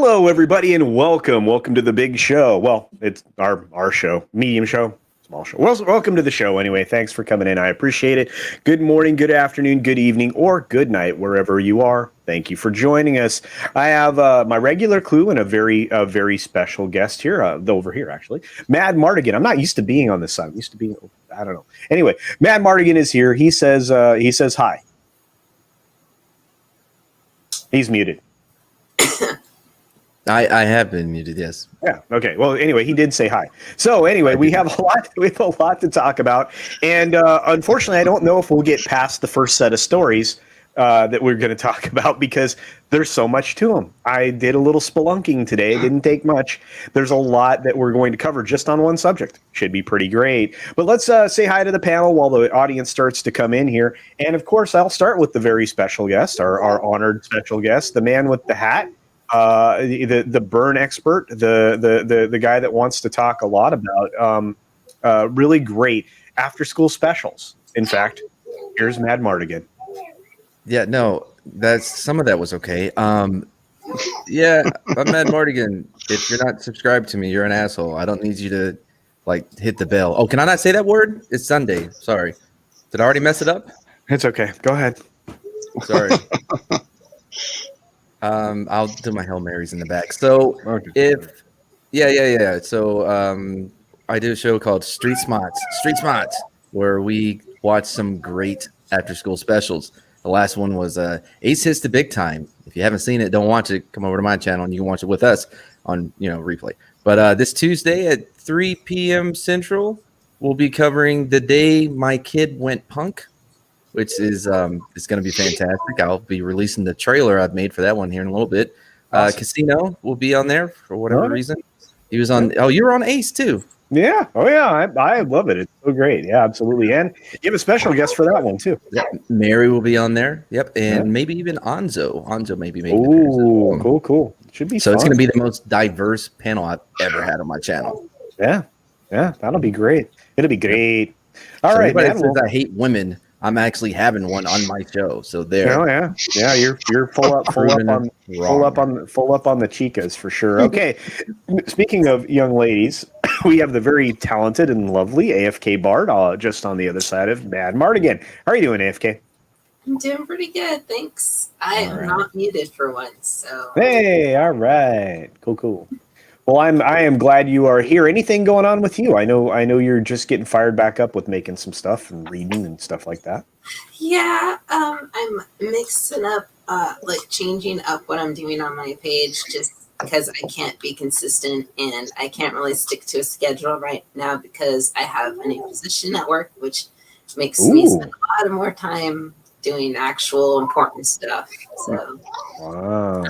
Hello, everybody, and welcome to the big show. Well, it's our show, medium show, small show. Well, welcome to the show anyway. Thanks for coming in. I appreciate it. Good morning, good afternoon, good evening, or good night, wherever you are. Thank you for joining us. I have my regular clue and a very special guest here, over here, actually. Mad Martigan. I'm not used to being on this side. I'm used to being, I don't know. Anyway, Mad Martigan is here. He says hi. He's muted. I have been muted, yes. Yeah. Okay. Well, anyway, he did say hi. So anyway, we have a lot to talk about, and unfortunately, I don't know if we'll get past the first set of stories that we're going to talk about because there's so much to them. I did a little spelunking today. It didn't take much. There's a lot that we're going to cover just on one subject. Should be pretty great. But let's say hi to the panel while the audience starts to come in here. And of course, I'll start with the very special guest, our honored special guest, the man with the hat. The burn expert, the guy that wants to talk a lot about really great after school specials. In fact, here's Mad Martigan. Yeah, no, some of that was okay. Yeah, I'm Mad Martigan. If you're not subscribed to me, you're an asshole. I don't need you to hit the bell. Oh, can I not say that word? It's Sunday. Sorry. Did I already mess it up? It's okay. Go ahead. Sorry. I'll do my Hail Marys in the back. So okay. Yeah. So I do a show called Street Smarts, where we watch some great after school specials. The last one was Ace Hits the Big Time. If you haven't seen it, don't watch it. Come over to my channel and you can watch it with us on replay. But this Tuesday at 3 p.m. Central, we'll be covering The Day My Kid Went Punk, which is going to be fantastic. I'll be releasing the trailer I've made for that one here in a little bit. Awesome. Casino will be on there for whatever reason. He was on. Oh, you were on Ace too. Yeah. Oh, yeah. I love it. It's so great. Yeah, absolutely. And you have a special guest for that one too. Yep. Mary will be on there. Yep. And maybe even Anzo. Anzo maybe. Oh, cool. Should be. So it's going to be the most diverse panel I've ever had on my channel. Yeah. That'll be great. It'll be great. All right. Everybody says I hate women. I'm actually having one on my show, so there. Oh yeah. You're full up on the chicas for sure. Okay, speaking of young ladies, we have the very talented and lovely AFK Bard just on the other side of Mad Martigan. How are you doing, AFK? I'm doing pretty good, thanks. I am not muted for once, so. Hey, all right, cool. Well, I am glad you are here. Anything going on with you? I know you're just getting fired back up with making some stuff and reading and stuff like that. Yeah, I'm mixing up, changing up what I'm doing on my page just because I can't be consistent and I can't really stick to a schedule right now because I have a new position at work, which makes me spend a lot more time doing actual important stuff. So wow.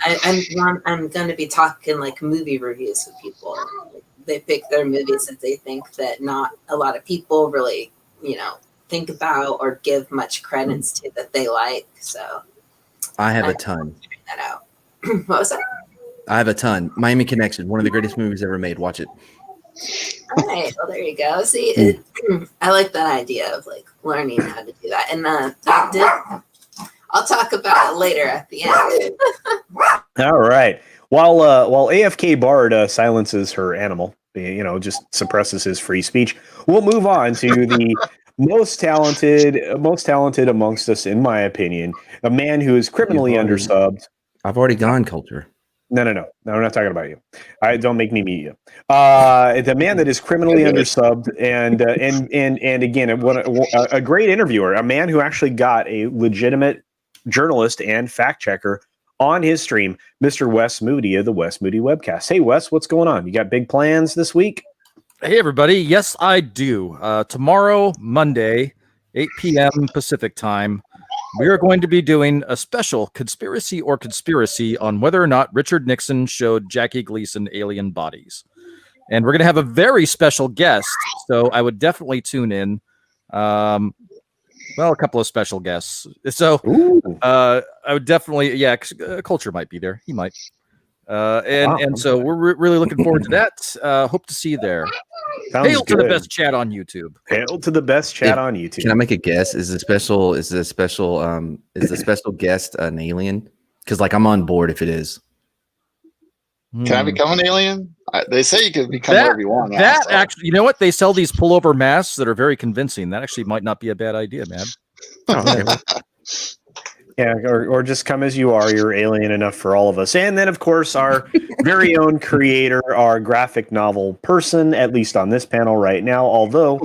I'm going to be talking movie reviews with people. They pick their movies that they think that not a lot of people really, think about or give much credence to that they like. So I have a ton. That out. What was that? I have a ton. Miami Connection, one of the greatest movies ever made. Watch it. All right. Well, there you go. See, I like that idea of learning how to do that. And I'll talk about it later at the end. All right. While AFK Bard silences her animal, just suppresses his free speech, we'll move on to the most talented amongst us, in my opinion, a man who is criminally undersubbed. I've already gone, Culture. No, we're not talking about you. Don't make me meet you. The man that is criminally undersubbed, and again, a great interviewer, a man who actually got a legitimate journalist and fact checker on his stream, Mr. Wes Moody of the Wes Moody Webcast. Hey, Wes, what's going on? You got big plans this week? Hey, everybody. Yes, I do. Tomorrow, Monday, 8 p.m. Pacific time, we are going to be doing a special conspiracy on whether or not Richard Nixon showed Jackie Gleason alien bodies. And we're going to have a very special guest, so I would definitely tune in. A couple of special guests. So I would definitely, Culture might be there. He might. So we're really looking forward to that. Hope to see you there. Hail to the best chat on YouTube. Hail to the best chat on YouTube. Can I make a guess? Is the special guest an alien? Because I'm on board if it is. Can I become an alien? They say you can become whatever you want. That actually, you know what? They sell these pullover masks that are very convincing. That actually might not be a bad idea, man. Oh, okay. Yeah, or just come as you are. You're alien enough for all of us. And then, of course, our very own creator, our graphic novel person, at least on this panel right now. Although,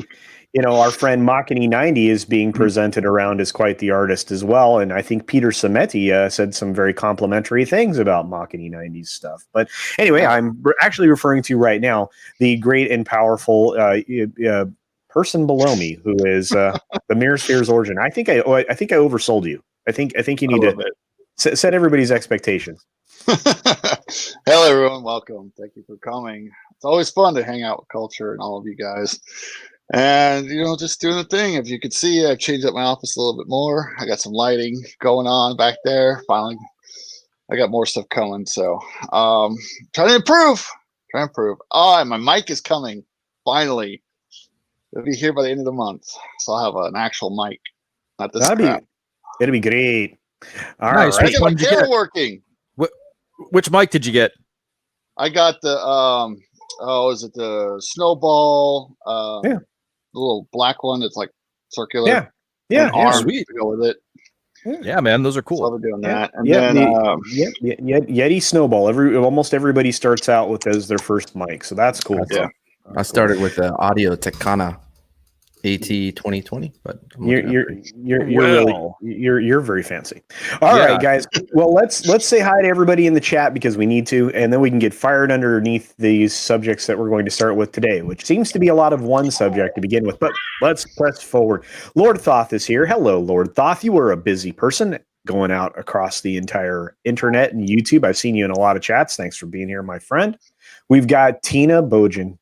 our friend Machini90 is being presented around as quite the artist as well. And I think Peter Sametti said some very complimentary things about Machini90's stuff. But anyway, I'm actually referring to right now the great and powerful person below me, who is the Mirror Sphere's origin. I think I oversold you. I think you need to set everybody's expectations. Hello, everyone. Welcome. Thank you for coming. It's always fun to hang out with Culture and all of you guys. And, just doing the thing. If you could see, I've changed up my office a little bit more. I got some lighting going on back there. Finally, I got more stuff coming. So trying to improve. Oh, and my mic is coming. Finally. It'll be here by the end of the month. So I'll have an actual mic. Not this crap. It'll be great. All nice. right. Which one did you get? Working. Which mic did you get? I got the is it the Snowball? The little black one that's like circular. Yeah, sweet. To go with it. Yeah, man, those are cool. So we're doing that. And then Yeti Snowball. Almost everybody starts out with as their first mic, so that's cool. Yeah. I started with the Audio Techana AT2020, but you're very fancy. All right, guys. Well, let's say hi to everybody in the chat because we need to, and then we can get fired underneath these subjects that we're going to start with today, which seems to be a lot of one subject to begin with. But let's press forward. Lord Thoth is here. Hello, Lord Thoth. You are a busy person going out across the entire internet and YouTube. I've seen you in a lot of chats. Thanks for being here, my friend. We've got Tina Bojan.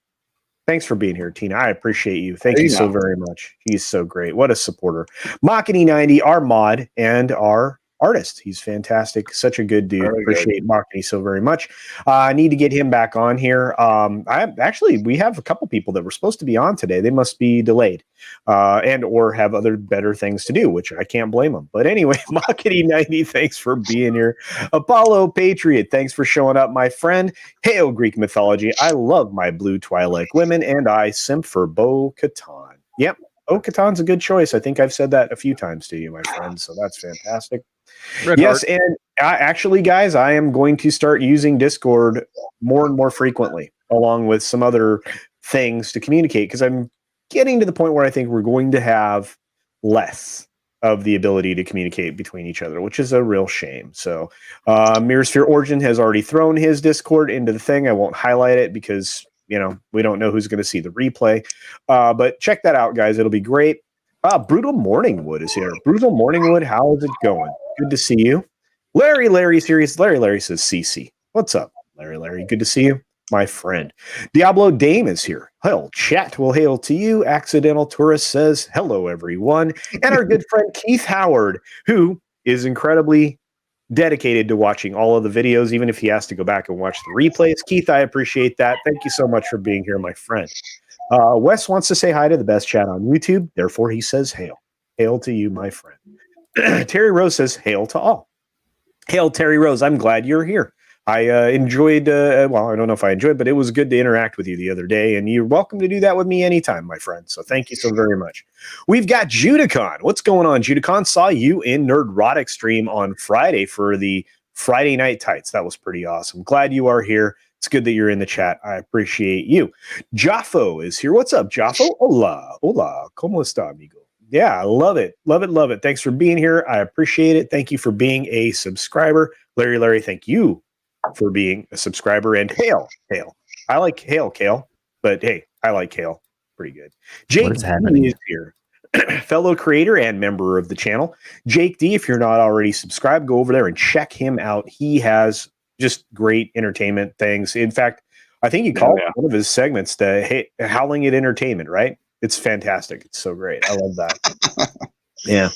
Thanks for being here, Tina. I appreciate you. Thank you so very much. He's so great. What a supporter. Machini90, our mod and our artist. He's fantastic. Such a good dude. Appreciate Machini so very much. I need to get him back on here. We have a couple people that were supposed to be on today. They must be delayed and or have other better things to do, which I can't blame them. But anyway, Machini90, thanks for being here. Apollo Patriot, thanks for showing up, my friend. Hail Greek mythology. I love my blue Twilight women, and I simp for Bo-Katan. Yep, Bo-Katan's a good choice. I think I've said that a few times to you, my friend, so that's fantastic. Yes, and actually, guys, I am going to start using Discord more and more frequently, along with some other things to communicate, because I'm getting to the point where I think we're going to have less of the ability to communicate between each other, which is a real shame. So Mirror Sphere Origin has already thrown his Discord into the thing. I won't highlight it because, we don't know who's going to see the replay. But check that out, guys. It'll be great. Brutal Morningwood is here. Brutal Morningwood, how is it going? Good to see you. Larry Serious. Larry says, CC. What's up, Larry? Good to see you, my friend. Diablo Dame is here. Hell, chat will hail to you. Accidental Tourist says, hello, everyone. And our good friend Keith Howard, who is incredibly dedicated to watching all of the videos, even if he has to go back and watch the replays. Keith, I appreciate that. Thank you so much for being here, my friend. Wes wants to say hi to the best chat on YouTube. Therefore, he says, hail. Hail to you, my friend. Terry Rose says, hail to all. Hail, Terry Rose. I'm glad you're here. I enjoyed, I don't know if I enjoyed, but it was good to interact with you the other day, and you're welcome to do that with me anytime, my friend. So thank you so very much. We've got Judicon. What's going on, Judicon? Saw you in Nerdrotic stream on Friday for the Friday Night Tights. That was pretty awesome. Glad you are here. It's good that you're in the chat. I appreciate you. Jaffo is here. What's up, Jaffo? Hola. ¿Cómo está, amigo? Yeah, I love it. Love it. Thanks for being here. I appreciate it. Thank you for being a subscriber. Larry, thank you for being a subscriber. And hail. I like hail, Kale. But hey, I like hail. Pretty good. Jake D is here. Fellow creator and member of the channel. Jake D, if you're not already subscribed, go over there and check him out. He has just great entertainment things. In fact, I think he called one of his segments the Howling at Entertainment, right? It's fantastic. It's so great. I love that. Yeah.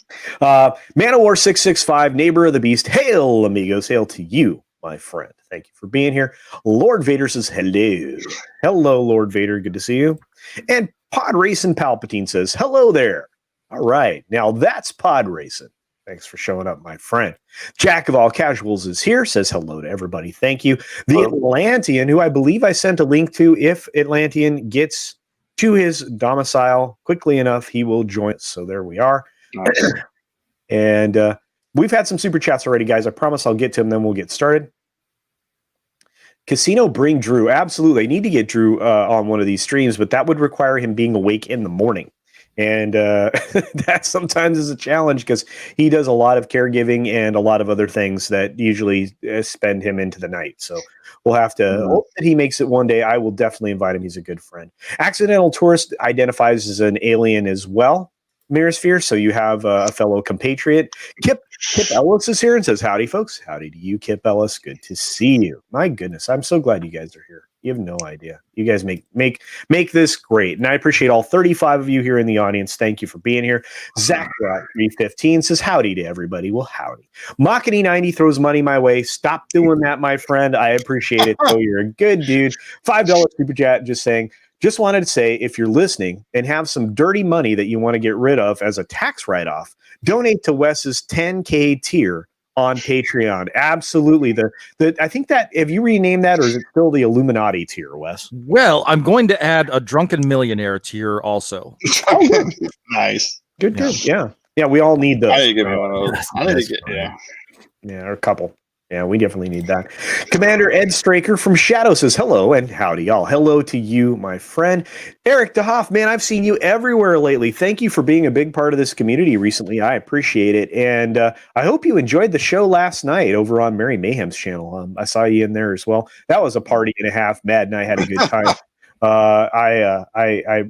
Man of War 665, Neighbor of the Beast. Hail, amigos. Hail to you, my friend. Thank you for being here. Lord Vader says hello. Hello, Lord Vader. Good to see you. And Pod Racing Palpatine says hello there. All right. Now that's Pod Racing. Thanks for showing up, my friend. Jack of all casuals is here, says hello to everybody. Thank you. The Atlantean, who I believe I sent a link to, if Atlantean gets to his domicile quickly enough, he will join us. So there we are. Nice. And we've had some super chats already, guys. I promise I'll get to them, then we'll get started. Casino, bring Drew. Absolutely. I need to get Drew on one of these streams, but that would require him being awake in the morning. And that sometimes is a challenge because he does a lot of caregiving and a lot of other things that usually spend him into the night. So we'll have to hope that he makes it one day. I will definitely invite him. He's a good friend. Accidental Tourist identifies as an alien as well, Mirasphere. So you have a fellow compatriot. Kip Ellis is here and says, howdy, folks. Howdy to you, Kip Ellis. Good to see you. My goodness. I'm so glad you guys are here. You have no idea. You guys make this great. And I appreciate all 35 of you here in the audience. Thank you for being here. Zach 315 says howdy to everybody. Well, howdy. Machiny 90 throws money my way. Stop doing that, my friend. I appreciate it. Oh, you're a good dude. $5 super chat just saying, just wanted to say, if you're listening and have some dirty money that you want to get rid of as a tax write-off, donate to Wes's 10K tier on Patreon. Absolutely. I think that, have you renamed that, or is it still the Illuminati tier, Wes? Well, I'm going to add a drunken millionaire tier also. Nice. Good. Yeah. Yeah, we all need those. I need to give me one of those. I need to get, Yeah, or a couple. Yeah, we definitely need that. Commander Ed Straker from Shadow says hello and howdy, y'all. Hello to you, my friend. Eric DeHoff, man, I've seen you everywhere lately. Thank you for being a big part of this community recently. I appreciate it. And I hope you enjoyed the show last night over on Mary Mayhem's channel. I saw you in there as well. That was a party and a half. Mad and I had a good time. I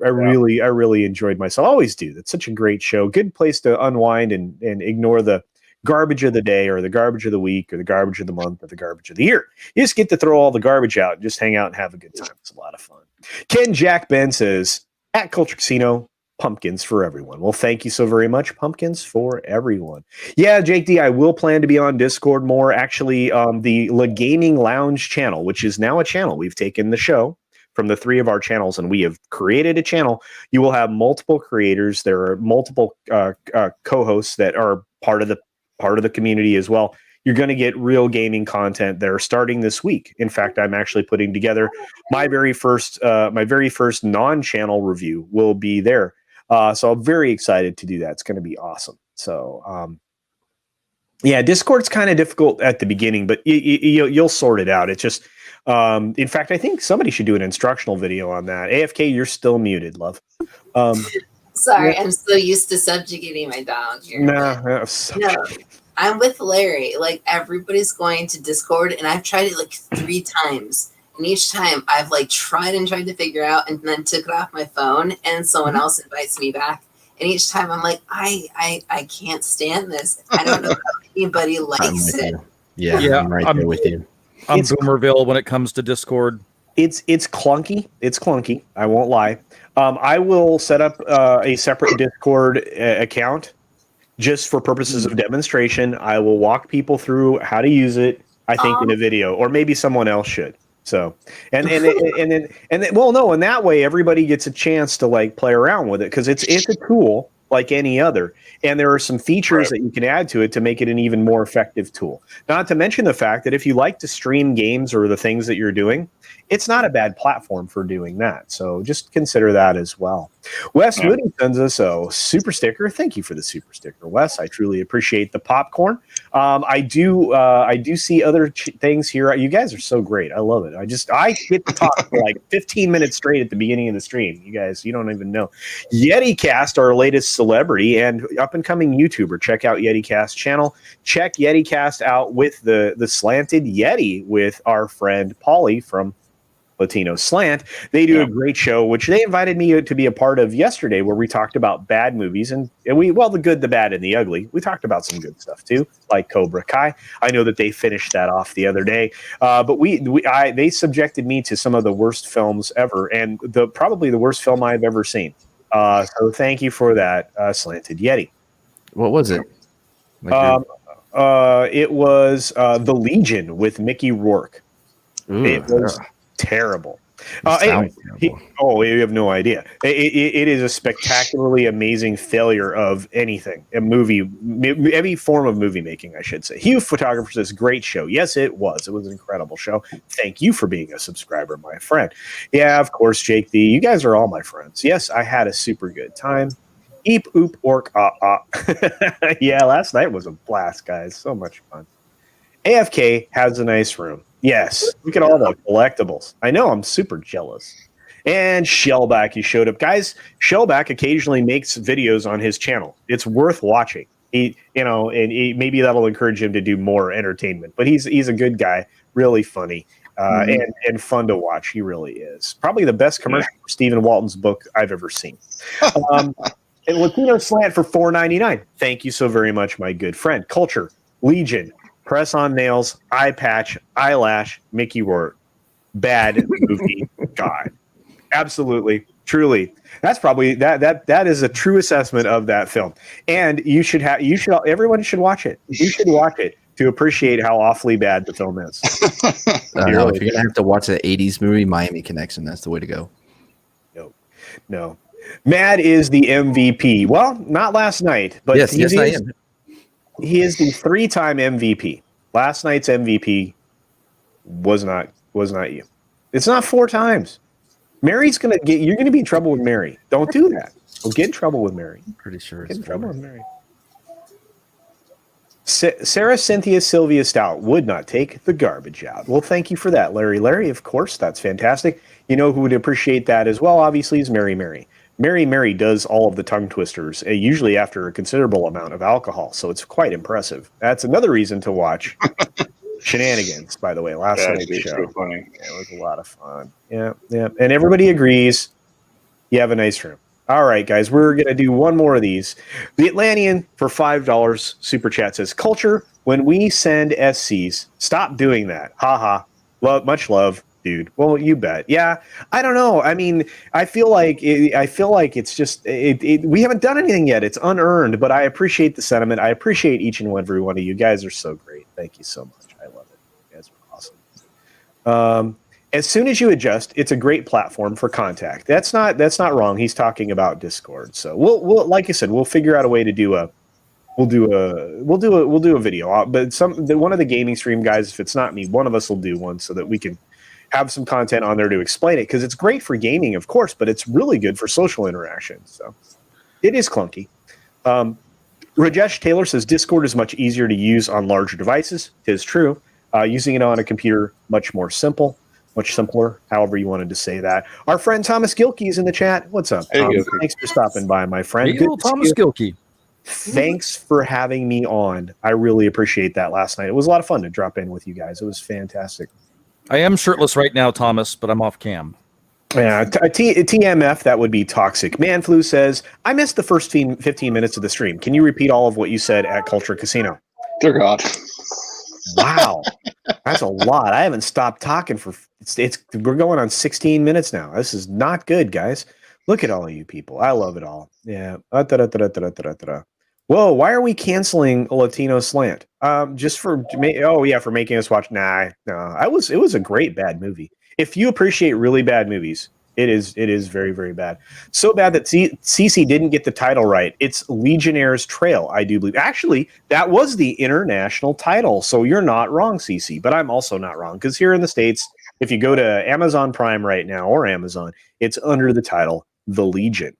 really enjoyed myself. I always do. That's such a great show. Good place to unwind and ignore the garbage of the day or the garbage of the week or the garbage of the month or the garbage of the year. You just get to throw all the garbage out and just hang out and have a good time. It's a lot of fun. Ken Jack Ben says, at Culture Casino, pumpkins for everyone. Well, thank you so very much. Pumpkins for everyone. Yeah, Jake D, I will plan to be on Discord more. Actually, the Le Gaming Lounge channel, which is now a channel. We've taken the show from the three of our channels and we have created a channel. You will have multiple creators. There are multiple co-hosts that are part of the community as well. You're going to get real gaming content there starting this week. In fact, I'm actually putting together my very first non-channel review will be there. So I'm very excited to do that. It's going to be awesome. So, yeah, Discord's kind of difficult at the beginning, but you'll sort it out. It's just, in fact, I think somebody should do an instructional video on that. AFK, you're still muted, love. Sorry, yeah. I'm so used to subjugating my dog here. No, I'm with Larry. Like, everybody's going to Discord, and I've tried it like 3 times. And each time I've like tried to figure out and then took it off my phone, and someone else invites me back. And each time I'm like, I can't stand this. I don't know how anybody likes it. Yeah, I'm right there with you. I'm Boomerville when it comes to Discord. It's clunky. It's clunky. I won't lie. I will set up a separate Discord account just for purposes of demonstration. I will walk people through how to use it. I think in a video, or maybe someone else should. So, and then, well, no, and that way everybody gets a chance to like play around with it because it's a tool like any other, and there are some features that you can add to it to make it an even more effective tool. Not to mention the fact that if you like to stream games or the things that you're doing, it's not a bad platform for doing that. So just consider that as well. Wes Moody sends us a super sticker. Thank you for the super sticker, Wes. I truly appreciate the popcorn. I do see other things here. You guys are so great. I love it. I get to talk for like 15 minutes straight at the beginning of the stream. You guys, you don't even know. YetiCast, our latest celebrity and up and coming YouTuber. Check out YetiCast channel. Check YetiCast out with the Slanted Yeti with our friend Paulie from Latino Slant. They do a great show, which they invited me to be a part of yesterday, where we talked about bad movies and the good, the bad, and the ugly. We talked about some good stuff too, like Cobra Kai. I know that they finished that off the other day, but they subjected me to some of the worst films ever, and probably the worst film I've ever seen. So thank you for that, Slanted Yeti. What was it? It was The Legion with Mickey Rourke. Ooh, it was terrible. Anyway, Sounds terrible. you have no idea. It is a spectacularly amazing failure of anything. Any form of movie making, I should say. Hugh Photographer says, great show. Yes, it was. It was an incredible show. Thank you for being a subscriber, my friend. Yeah, of course, Jake D. You guys are all my friends. Yes, I had a super good time. Eep, oop, ork, Yeah, last night was a blast, guys. So much fun. AFK has a nice room. Yes, look at all the collectibles. I know, I'm super jealous. And Shellback, he showed up. Guys, Shellback occasionally makes videos on his channel. It's worth watching. Maybe that'll encourage him to do more entertainment. But he's a good guy, really funny, and fun to watch. He really is. Probably the best commercial for Stephen Walton's book I've ever seen. And Latino Slant for $4.99. Thank you so very much, my good friend. Culture, Legion, Press on Nails, Eye Patch, Eyelash, Mickey Rourke. Bad movie. God. Absolutely. Truly. That's probably that is a true assessment of that film. And everyone should watch it. You should watch it to appreciate how awfully bad the film is. If you're gonna have to watch the 80s movie, Miami Connection, that's the way to go. No. Mad is the MVP. Well, not last night, but yes, I am. He is the 3-time MVP. Last night's MVP was not you. It's not 4 times. You're gonna be in trouble with Mary. Don't do that. Don't get in trouble with Mary. I'm pretty sure Get it's in trouble with Mary. Sarah Cynthia Sylvia Stout would not take the garbage out. Well, thank you for that, Larry. Larry, of course, that's fantastic. You know who would appreciate that as well, obviously, is Mary Mary. Mary does all of the tongue twisters, usually after a considerable amount of alcohol, so it's quite impressive. That's another reason to watch Shenanigans, by the way, last night's show. So funny. Yeah, it was a lot of fun. Yeah. And everybody agrees you have a nice room. All right, guys, we're going to do one more of these. The Atlantean for $5 super chat says, Culture, when we send SCs, stop doing that. Haha. Much love. Dude, well, you bet. Yeah, I don't know. I mean, I feel like it's just we haven't done anything yet. It's unearned, but I appreciate the sentiment. I appreciate each and every one of you. You guys are so great. Thank you so much. I love it. You guys are awesome. As soon as you adjust, it's a great platform for contact. That's not wrong. He's talking about Discord. So we'll like I said, we'll figure out a way to do a video. But one of the gaming stream guys, if it's not me, one of us will do one so that we can have some content on there to explain it, because it's great for gaming, of course, but it's really good for social interaction. So it is clunky. Rajesh Taylor says Discord is much easier to use on larger devices. It is true. Using it on a computer, much simpler, however you wanted to say that. Our friend Thomas Gilkey is in the chat. What's up, Tom? Thanks for stopping by, my friend. Hey, Thomas Gilkey. Thanks for having me on. I really appreciate that last night. It was a lot of fun to drop in with you guys. It was fantastic. I am shirtless right now, Thomas, but I'm off cam. Yeah, TMF, that would be toxic. Manflu says, I missed the first 15 minutes of the stream. Can you repeat all of what you said at Culture Casino? Dear God. Wow. That's a lot. I haven't stopped talking we're going on 16 minutes now. This is not good, guys. Look at all of you people. I love it all. Yeah. Whoa, why are we canceling a Latino Slant? For making us watch. No. It was a great bad movie. If you appreciate really bad movies, it is very, very bad. So bad that Cece didn't get the title right. It's Legionnaire's Trail, I do believe. Actually, that was the international title. So you're not wrong, Cece, but I'm also not wrong, because here in the States, if you go to Amazon Prime right now or Amazon, it's under the title The Legion.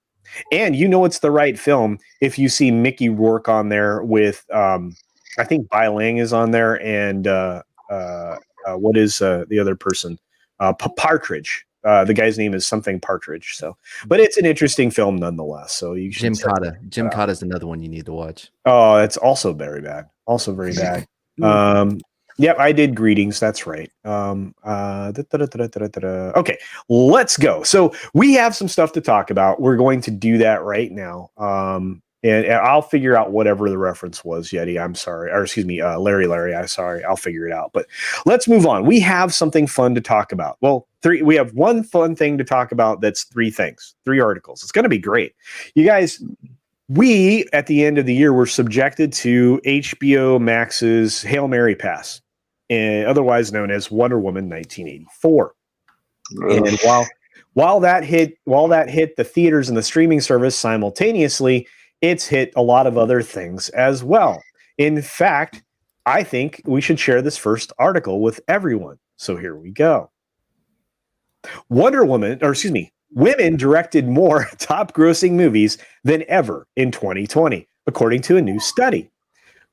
And you know it's the right film if you see Mickey Rourke on there with, I think Bai Lang is on there, and what is the other person? Partridge. The guy's name is something Partridge. So, but it's an interesting film nonetheless. So you should. Jim Cotta. Jim Cotta is another one you need to watch. Oh, it's also very bad. Also very bad. Yep, I did greetings. That's right. Okay, let's go. So we have some stuff to talk about. We're going to do that right now. And I'll figure out whatever the reference was, Yeti. I'm sorry. Or excuse me, Larry. I'm sorry. I'll figure it out. But let's move on. We have something fun to talk about. Well, we have one fun thing to talk about that's 3 things, 3 articles. It's going to be great. You guys, we, at the end of the year, were subjected to HBO Max's Hail Mary Pass, otherwise known as Wonder Woman 1984. And while that hit the theaters and the streaming service simultaneously, it's hit a lot of other things as well. In fact, I think we should share this first article with everyone. So here we go. Women directed more top-grossing movies than ever in 2020, according to a new study.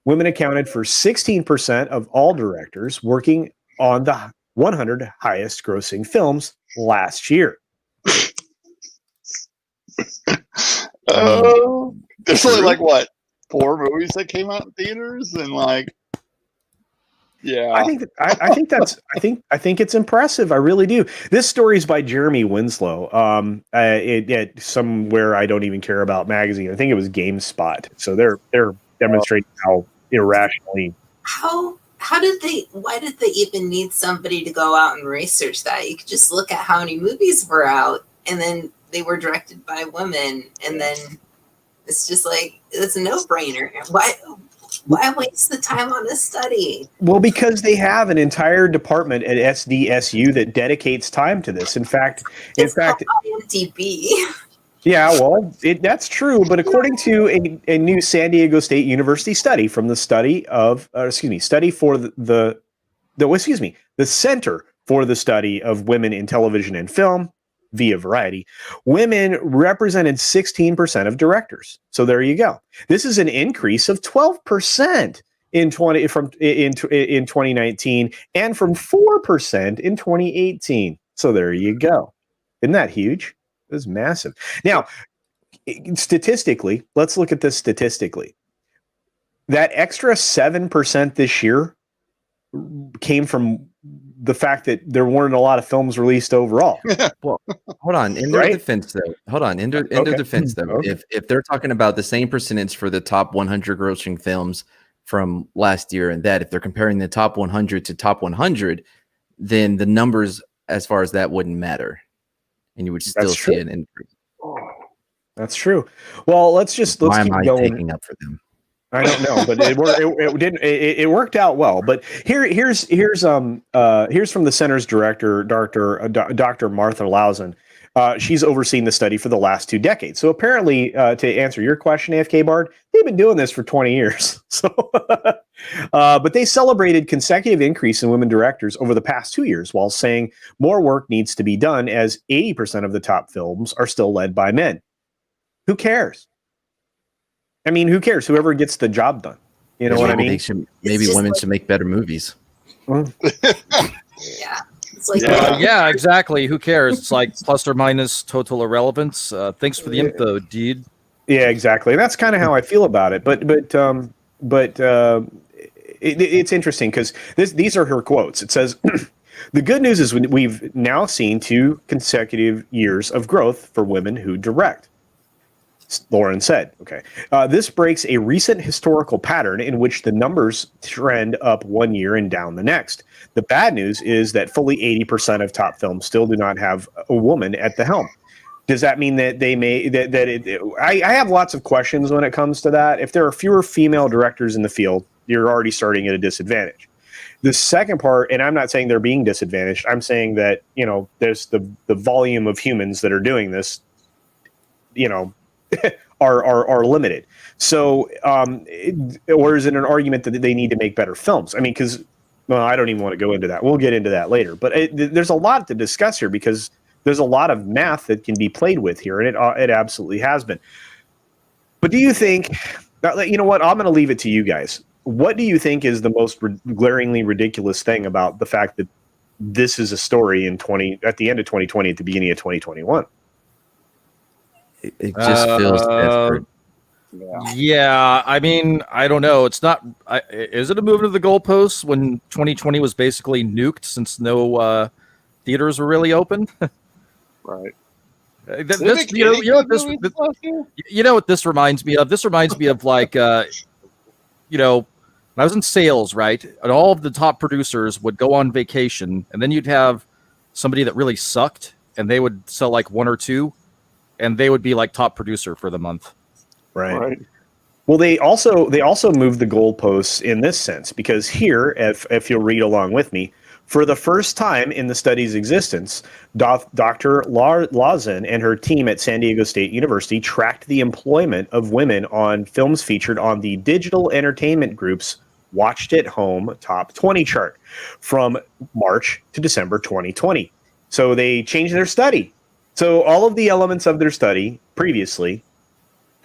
Women accounted for 16% of all directors working on the 100 highest-grossing films last year. There's only like what 4 movies that came out in theaters, and like, yeah, I think it's impressive. I really do. This story is by Jeremy Winslow. It somewhere I don't even care about magazine. I think it was GameSpot. So they're demonstrating how irrationally. Why did they even need somebody to go out and research that? You could just look at how many movies were out, and then they were directed by women, and then it's just like, it's a no-brainer. Why waste the time on a study? Well, because they have an entire department at SDSU that dedicates time to this. In fact, IMDb. Yeah, well, that's true. But according to a new San Diego State University study from the Center for the Study of Women in Television and Film via Variety, women represented 16% of directors. So there you go. This is an increase of 12% in 2019 and from 4% in 2018. So there you go. Isn't that huge? It was massive. Now, statistically, let's look at this statistically. That extra 7% this year came from the fact that there weren't a lot of films released overall. Well, hold on. In their defense, though. If they're talking about the same percentage for the top 100 grossing films from last year, and that if they're comparing the top 100 to top 100, then the numbers as far as that wouldn't matter, and you would still see an increase. That's true. Well, let's keep going. Taking up for them? I don't know, but it worked out well. But here's from the center's director, Dr. Martha Lausen. She's overseen the study for the last 2 decades. So apparently, to answer your question, AFK Bard, they've been doing this for 20 years. So, but they celebrated consecutive increase in women directors over the past 2 years, while saying more work needs to be done, as 80% of the top films are still led by men. Who cares? I mean, who cares? Whoever gets the job done. You know what I mean? Maybe women should make better movies. Yeah. It's like, yeah, exactly. Who cares? It's like plus or minus total irrelevance. Thanks for the info, dude. Yeah, exactly. And that's kind of how I feel about it. But it's interesting because these are her quotes. It says, "The good news is we've now seen 2 consecutive years of growth for women who direct." Lauren said, okay, this breaks a recent historical pattern in which the numbers trend up one year and down the next. The bad news is that fully 80% of top films still do not have a woman at the helm. Does that mean that they may, I have lots of questions when it comes to that. If there are fewer female directors in the field, you're already starting at a disadvantage. The second part, and I'm not saying they're being disadvantaged, I'm saying that, there's the volume of humans that are doing this, are limited. So, or is it an argument that they need to make better films? I mean, because, I don't even want to go into that. We'll get into that later. But there's a lot to discuss here because there's a lot of math that can be played with here, and it absolutely has been. But do you think, you know what? I'm going to leave it to you guys. What do you think is the most glaringly ridiculous thing about the fact that this is a story at the end of 2020, at the beginning of 2021? It just feels desperate. Yeah, I mean, I don't know. It's not. Is it a movement of the goalposts when 2020 was basically nuked since no theaters were really open? Right. You know what this reminds me of? This reminds me of like, when I was in sales, right? And all of the top producers would go on vacation, and then you'd have somebody that really sucked, and they would sell like 1 or 2. And they would be like top producer for the month. Right. Well, they also moved the goalposts in this sense, because here, if you'll read along with me, For the first time in the study's existence, Dr. Lawson and her team at San Diego State University tracked the employment of women on films featured on the Digital Entertainment Group's Watched at Home Top 20 chart from March to December 2020. So they changed their study. So all of the elements of their study previously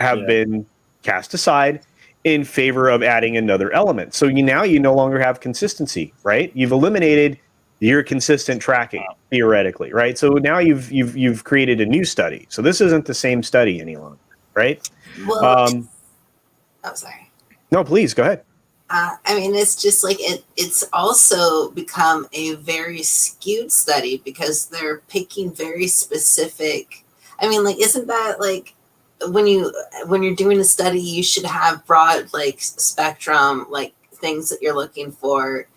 have been cast aside in favor of adding another element. So now you no longer have consistency, right? You've eliminated your consistent tracking theoretically, right? So now you've created a new study. So this isn't the same study any longer, right? Well, sorry. No, please go ahead. I mean, it's just like it's also become a very skewed study because they're picking very specific. I mean, like, isn't that like when you're doing a study, you should have broad like spectrum, like things that you're looking for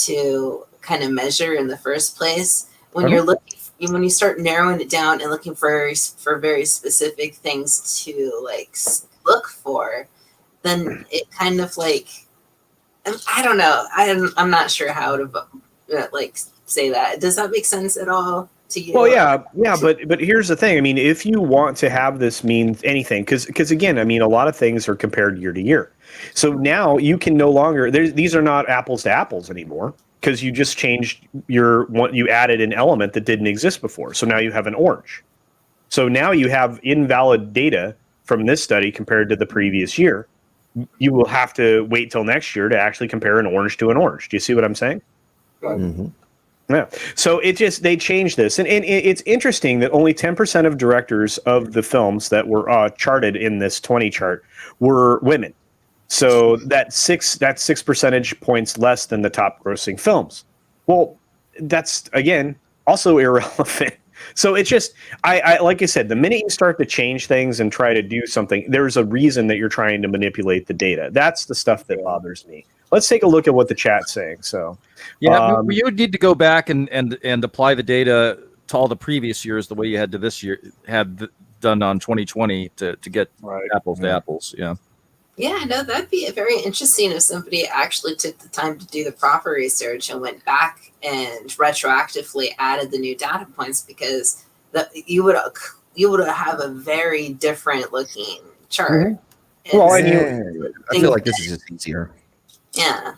to kind of measure in the first place. When you're looking, when you start narrowing it down and looking for very specific things to like look for, then it kind of like. I don't know. I'm not sure how to like say that. Does that make sense at all to you? Well, yeah, but here's the thing. I mean, if you want to have this mean anything, because again, I mean, a lot of things are compared year to year. So now you can no longer. These are not apples to apples anymore because you just changed you added an element that didn't exist before. So now you have an orange. So now you have invalid data from this study compared to the previous year. You will have to wait till next year to actually compare an orange to an orange. Do you see what I'm saying? Mm-hmm. Yeah. So they changed this. And it's interesting that only 10% of directors of the films that were charted in this 20 chart were women. So that's six percentage points less than the top grossing films. Well, that's, again, also irrelevant. So it's just, I like I said, the minute you start to change things and try to do something, there's a reason that you're trying to manipulate the data. That's the stuff that bothers me. Let's take a look at what the chat's saying. So, yeah, you would need to go back and apply the data to all the previous years the way you had to this year, done on 2020 to get apples to apples. Yeah. Yeah, no, that'd be very interesting if somebody actually took the time to do the proper research and went back and retroactively added the new data points, because you would have a very different looking chart. Mm-hmm. Well, I feel like this is just easier. Yeah.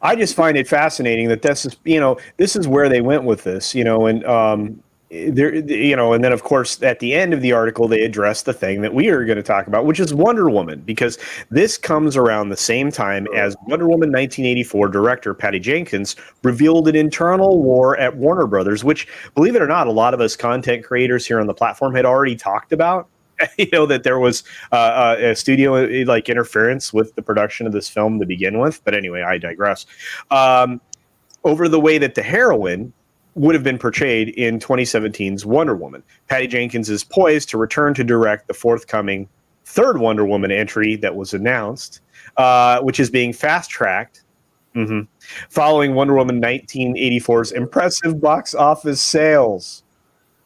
I just find it fascinating that this is where they went with this, and and then of course at the end of the article they address the thing that we are going to talk about, which is Wonder Woman, because this comes around the same time as Wonder Woman 1984 director Patty Jenkins revealed an internal war at Warner Brothers, which, believe it or not, a lot of us content creators here on the platform had already talked about. That there was a studio like interference with the production of this film to begin with. But anyway, I digress. Over the way that the heroine would have been portrayed in 2017's Wonder Woman. Patty Jenkins is poised to return to direct the forthcoming third Wonder Woman entry that was announced, which is being fast-tracked following Wonder Woman 1984's impressive box office sales.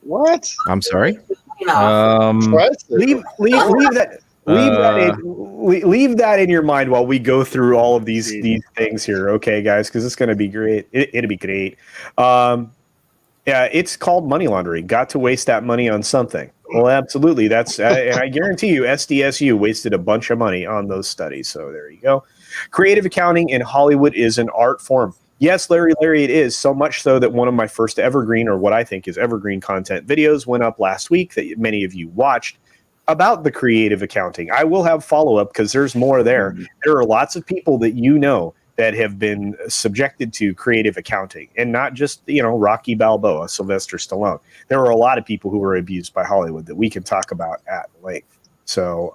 What? I'm sorry? Leave that in your mind while we go through all of these things here, okay, guys? Because it's going to be great. It'll be great. Yeah, it's called money laundering. Got to waste that money on something. Well, absolutely. That's and I guarantee you, SDSU wasted a bunch of money on those studies. So there you go. Creative accounting in Hollywood is an art form. Yes, Larry, it is. So much so that one of my first evergreen, or what I think is evergreen content videos, went up last week that many of you watched about the creative accounting. I will have follow-up because there's more there. Mm-hmm. There are lots of people that that have been subjected to creative accounting, and not just, Rocky Balboa, Sylvester Stallone. There were a lot of people who were abused by Hollywood that we can talk about at length. So,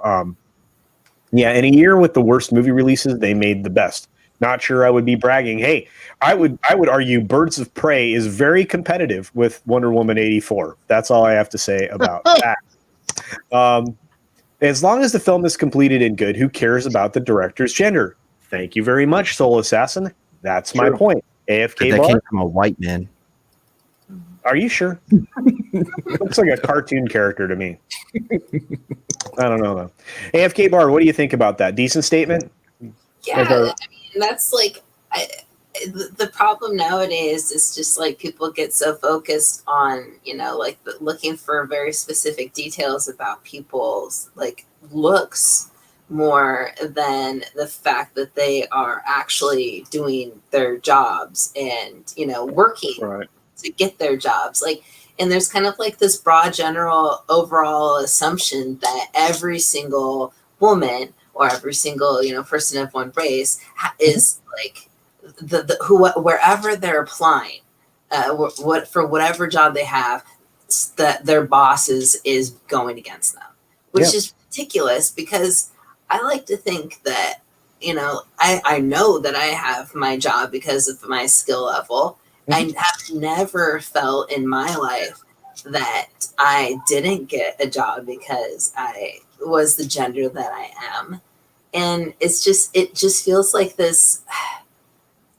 in a year with the worst movie releases, they made the best. Not sure I would be bragging. Hey, I would argue Birds of Prey is very competitive with Wonder Woman 84. That's all I have to say about that. As long as the film is completed and good, who cares about the director's gender? Thank you very much, Soul Assassin. That's my point. AFK that Bar? Came from a white man. Are you sure? Looks like a cartoon character to me. I don't know, though. AFK Bar, what do you think about that? Decent statement? Yeah, I mean, that's like, the problem nowadays is just like people get so focused on, like looking for very specific details about people's like looks more than the fact that they are actually doing their jobs and, working to get their jobs. Like, and there's kind of like this broad general overall assumption that every single woman or every single, person of one race is like, wherever they're applying, for whatever job they have, that their boss is going against them, which is ridiculous, because I like to think that, I know that I have my job because of my skill level. I have never felt in my life that I didn't get a job because I was the gender that I am. And it just feels like this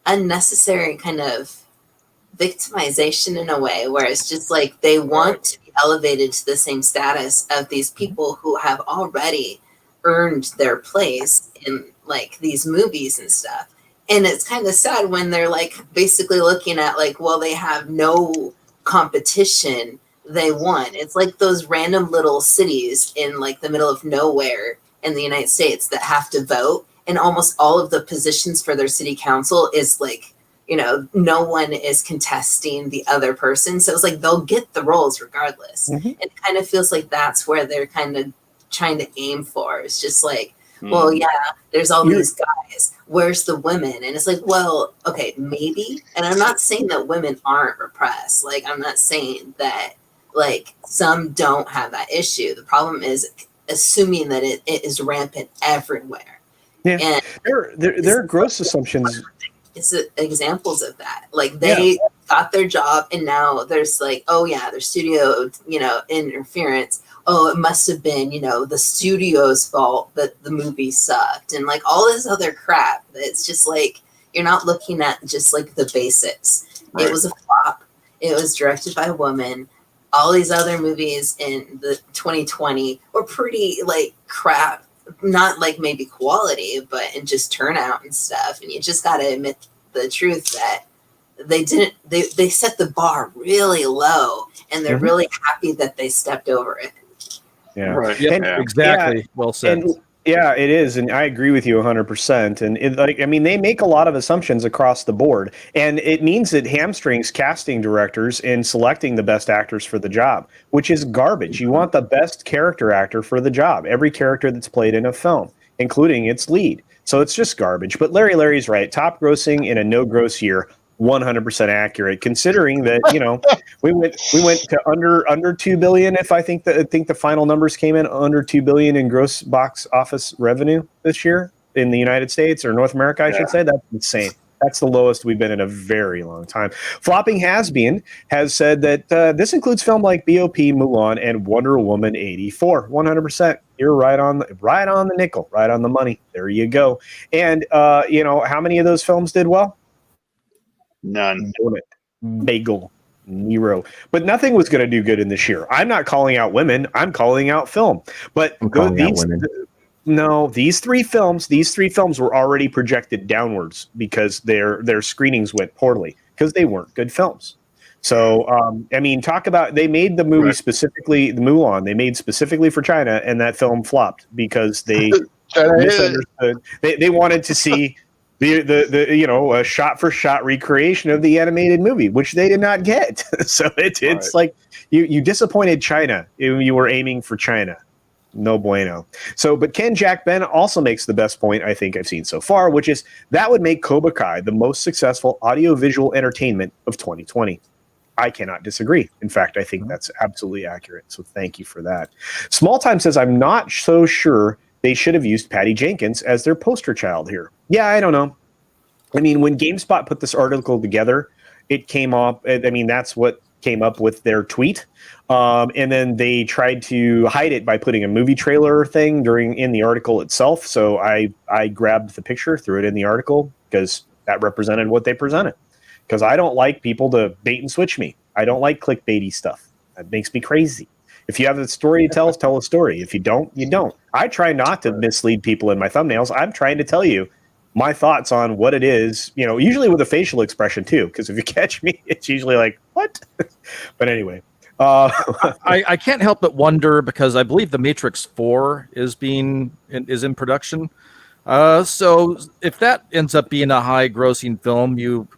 unnecessary kind of victimization in a way, where it's just like they want to be elevated to the same status of these people who have already earned their place in like these movies and stuff. And it's kind of sad when they're like basically looking at like, well, they have no competition, they won. It's like those random little cities in like the middle of nowhere in the United States that have to vote, and almost all of the positions for their city council is like, no one is contesting the other person. So it's like they'll get the roles regardless. It kind of feels like that's where they're kind of trying to aim for. It's just like, well, yeah, there's all these guys. Where's the women? And it's like, well, okay, maybe. And I'm not saying that women aren't repressed. Like, I'm not saying that like some don't have that issue. The problem is assuming that it is rampant everywhere. Yeah, and there are gross assumptions. It's examples of that. Like they got their job, and now there's like, oh yeah, there's studio, interference. Oh, it must have been, the studio's fault that the movie sucked, and like all this other crap. It's just like you're not looking at just like the basics. Right. It was a flop. It was directed by a woman. All these other movies in the 2020 were pretty like crap. Not like maybe quality, but in just turnout and stuff. And you just got to admit the truth that they set the bar really low, and they're really happy that they stepped over it. Yeah, right. Yep. Exactly. Well said. And, yeah, it is, and I agree with you 100%. And they make a lot of assumptions across the board, and it means it hamstrings casting directors in selecting the best actors for the job, which is garbage. You want the best character actor for the job, every character that's played in a film, including its lead. So it's just garbage. But Larry's right. Top grossing in a no gross year. 100% accurate, considering that we went to under 2 billion. If I think the final numbers came in under 2 billion in gross box office revenue this year in the United States, or North America, I should say. That's insane. That's the lowest we've been in a very long time. Flopping has said that this includes film like BOP, Mulan, and Wonder Woman 84. 100%. You're right on the nickel, right on the money. There you go. And how many of those films did well? None. Bagel. Nero. But nothing was going to do good in this year. I'm not calling out women. I'm calling out film. But these three films were already projected downwards because their screenings went poorly because they weren't good films. So, talk about, they made the movie specifically, the Mulan, they made specifically for China, and that film flopped because they misunderstood. They wanted to see a shot for shot recreation of the animated movie, which they did not get. So it's like you disappointed China. You were aiming for China. No bueno. So, but Ken Jack Ben also makes the best point I think I've seen so far, which is that would make Cobra Kai the most successful audiovisual entertainment of 2020. I cannot disagree. In fact, I think that's absolutely accurate. So thank you for that. Small Time says, I'm not so sure they should have used Patty Jenkins as their poster child here. Yeah, I don't know. When GameSpot put this article together, it came up. That's what came up with their tweet. And then they tried to hide it by putting a movie trailer thing in the article itself. So I grabbed the picture, threw it in the article because that represented what they presented. Because I don't like people to bait and switch me. I don't like clickbaity stuff. That makes me crazy. If you have a story to tell a story. If you don't, you don't. I try not to mislead people in my thumbnails. I'm trying to tell you my thoughts on what it is, usually with a facial expression too, because if you catch me, it's usually like, what? But anyway. I can't help but wonder, because I believe The Matrix 4 is in production. So if that ends up being a high grossing film,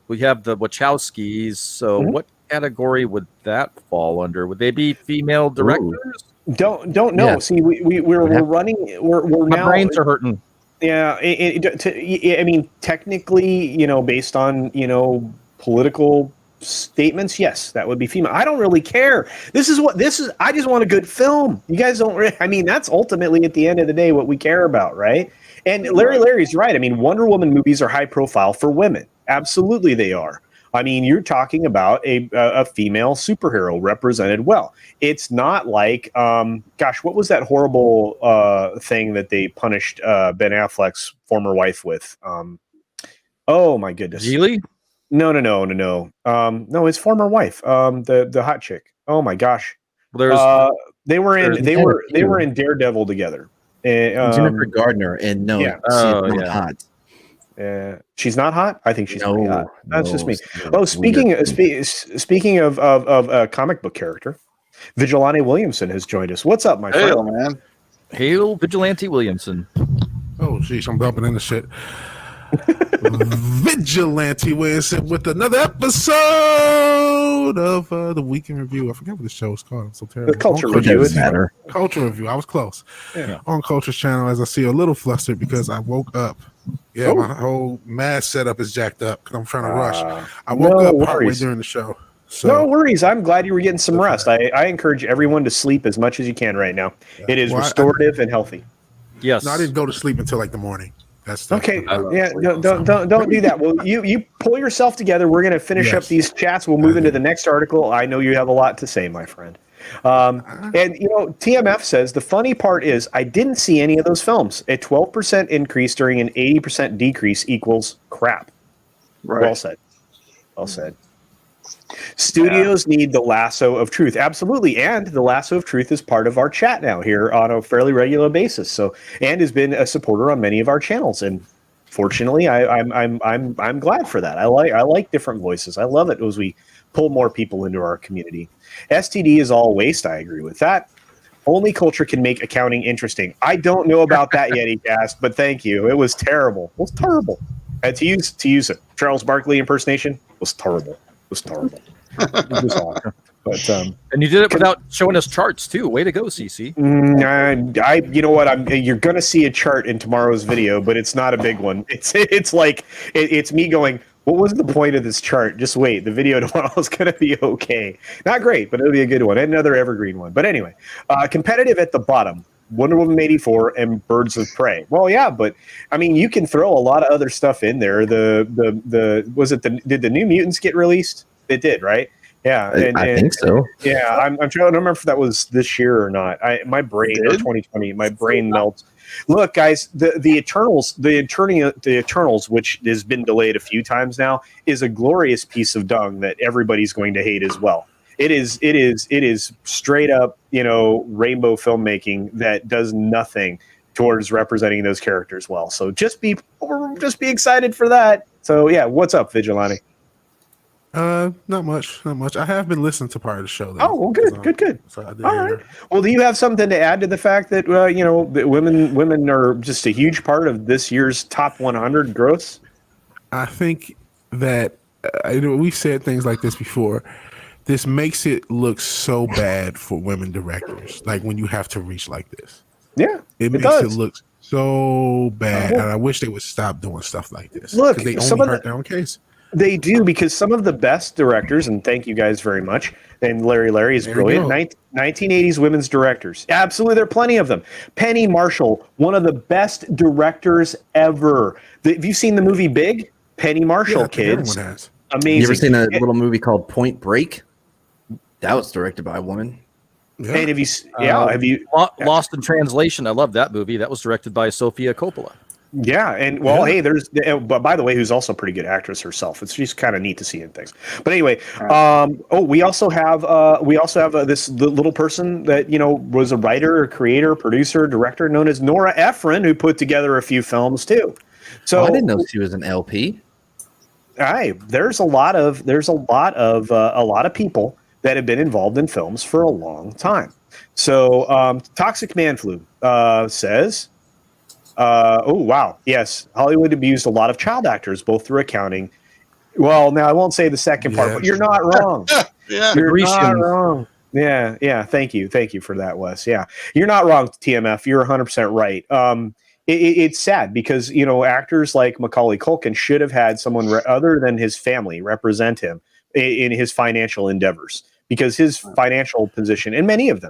we have the Wachowskis. So what category would that fall under? Would they be female directors? Don't know. Yeah. See, we're running. We're My now. brains are hurting. Yeah, I mean, technically, based on political statements, yes, that would be female. I don't really care. This is. I just want a good film. You guys don't. I mean, that's ultimately at the end of the day what we care about, right? And Larry's right. I mean, Wonder Woman movies are high profile for women. Absolutely, they are. I mean, you're talking about a female superhero represented well. It's not like, what was that horrible thing that they punished Ben Affleck's former wife with? Oh my goodness. Geely? No. No, his former wife, the hot chick. Oh my gosh. Well, they were in Daredevil together. Jennifer Gardner, and no, she's not hot. She's not hot. I think she's pretty hot. That's just me. Oh, speaking of comic book character, Vigilante Williamson has joined us. What's up, my friend? Hail, man. Hail, Vigilante Williamson. Oh, jeez, I'm dumping in the shit. Vigilante Williamson with another episode of the Weekend Review. I forget what the show is called. I'm so terrible. The Culture Review. Culture Review. I was close. Yeah. On Culture's channel, as I see a little flustered because I woke up. Yeah, my whole mask setup is jacked up because I'm trying to rush. I woke up partway during the show. So. No worries. I'm glad you were getting some rest. I encourage everyone to sleep as much as you can right now. Yeah. It is restorative and healthy. Yes. No, I didn't go to sleep until like the morning. That's okay. Yeah, don't do that. Well, you pull yourself together. We're going to finish up these chats. We'll move into the next article. I know you have a lot to say, my friend. And TMF says the funny part is I didn't see any of those films. A 12% increase during an 80% decrease equals crap. Right. Well said. Well said. Studios need the lasso of truth. Absolutely. And the lasso of truth is part of our chat now here on a fairly regular basis. So, and has been a supporter on many of our channels. And fortunately, I'm glad for that. I like different voices. I love it as we pull more people into our community. STD is all waste. I agree with that. Only culture can make accounting interesting. I don't know about that yet, Ecast, but thank you. It was terrible. It was terrible. To use a Charles Barkley impersonation was terrible. It was terrible. It was awful. But and you did it without showing us charts too. Way to go, CC. You know what? You're gonna see a chart in tomorrow's video, but it's not a big one. It's like it's me going, what was the point of this chart? Just wait. The video tomorrow is going to be okay. Not great, but it'll be a good one. And another evergreen one. But anyway, competitive at the bottom. Wonder Woman 84 and Birds of Prey. Well, yeah, but I mean, you can throw a lot of other stuff in there. Did the New Mutants get released? It did, right? Yeah, I think so. Yeah, I'm trying to remember if that was this year or not. My brain, or 2020, my brain melts. Look, guys, the Eternals, the Eternals, which has been delayed a few times now, is a glorious piece of dung that everybody's going to hate as well. It is straight up, rainbow filmmaking that does nothing towards representing those characters well. So just be excited for that. So yeah, what's up, Vigilante? Not much. I have been listening to part of the show, though. Oh, well, good. So all right. Well, do you have something to add to the fact that that women are just a huge part of this year's top 100 gross? I think that we've said things like this before. This makes it look so bad for women directors. Like when you have to reach like this. Yeah, it makes it look so bad, and I wish they would stop doing stuff like this. Look, they only hurt their own case. They do, because some of the best directors, and thank you guys very much, and Larry is brilliant, 1980s women's directors. Absolutely, there are plenty of them. Penny Marshall, one of the best directors ever. Have you seen the movie Big? Penny Marshall, kids. Everyone has. Amazing. You ever seen a little movie called Point Break? That was directed by a woman. Yeah. And have you Lost in Translation? I love that movie. That was directed by Sofia Coppola. Yeah, and hey, there's, but by the way, who's also a pretty good actress herself. It's just kind of neat to see in things. But anyway, we also have this little person that was a writer, creator, producer, director, known as Nora Ephron, who put together a few films too. So I didn't know she was an LP. there's a lot of people that have been involved in films for a long time. So Toxic Man Flu says, oh wow, yes, Hollywood abused a lot of child actors, both through accounting. Well, now I won't say the second part, but you're not wrong. Yeah. You're not Grecians. wrong. Yeah. Thank you for that, Wes. Yeah, you're not wrong, TMF. You're 100% right. It's sad because actors like Macaulay Culkin should have had someone other than his family represent him in his financial endeavors, because his financial position, and many of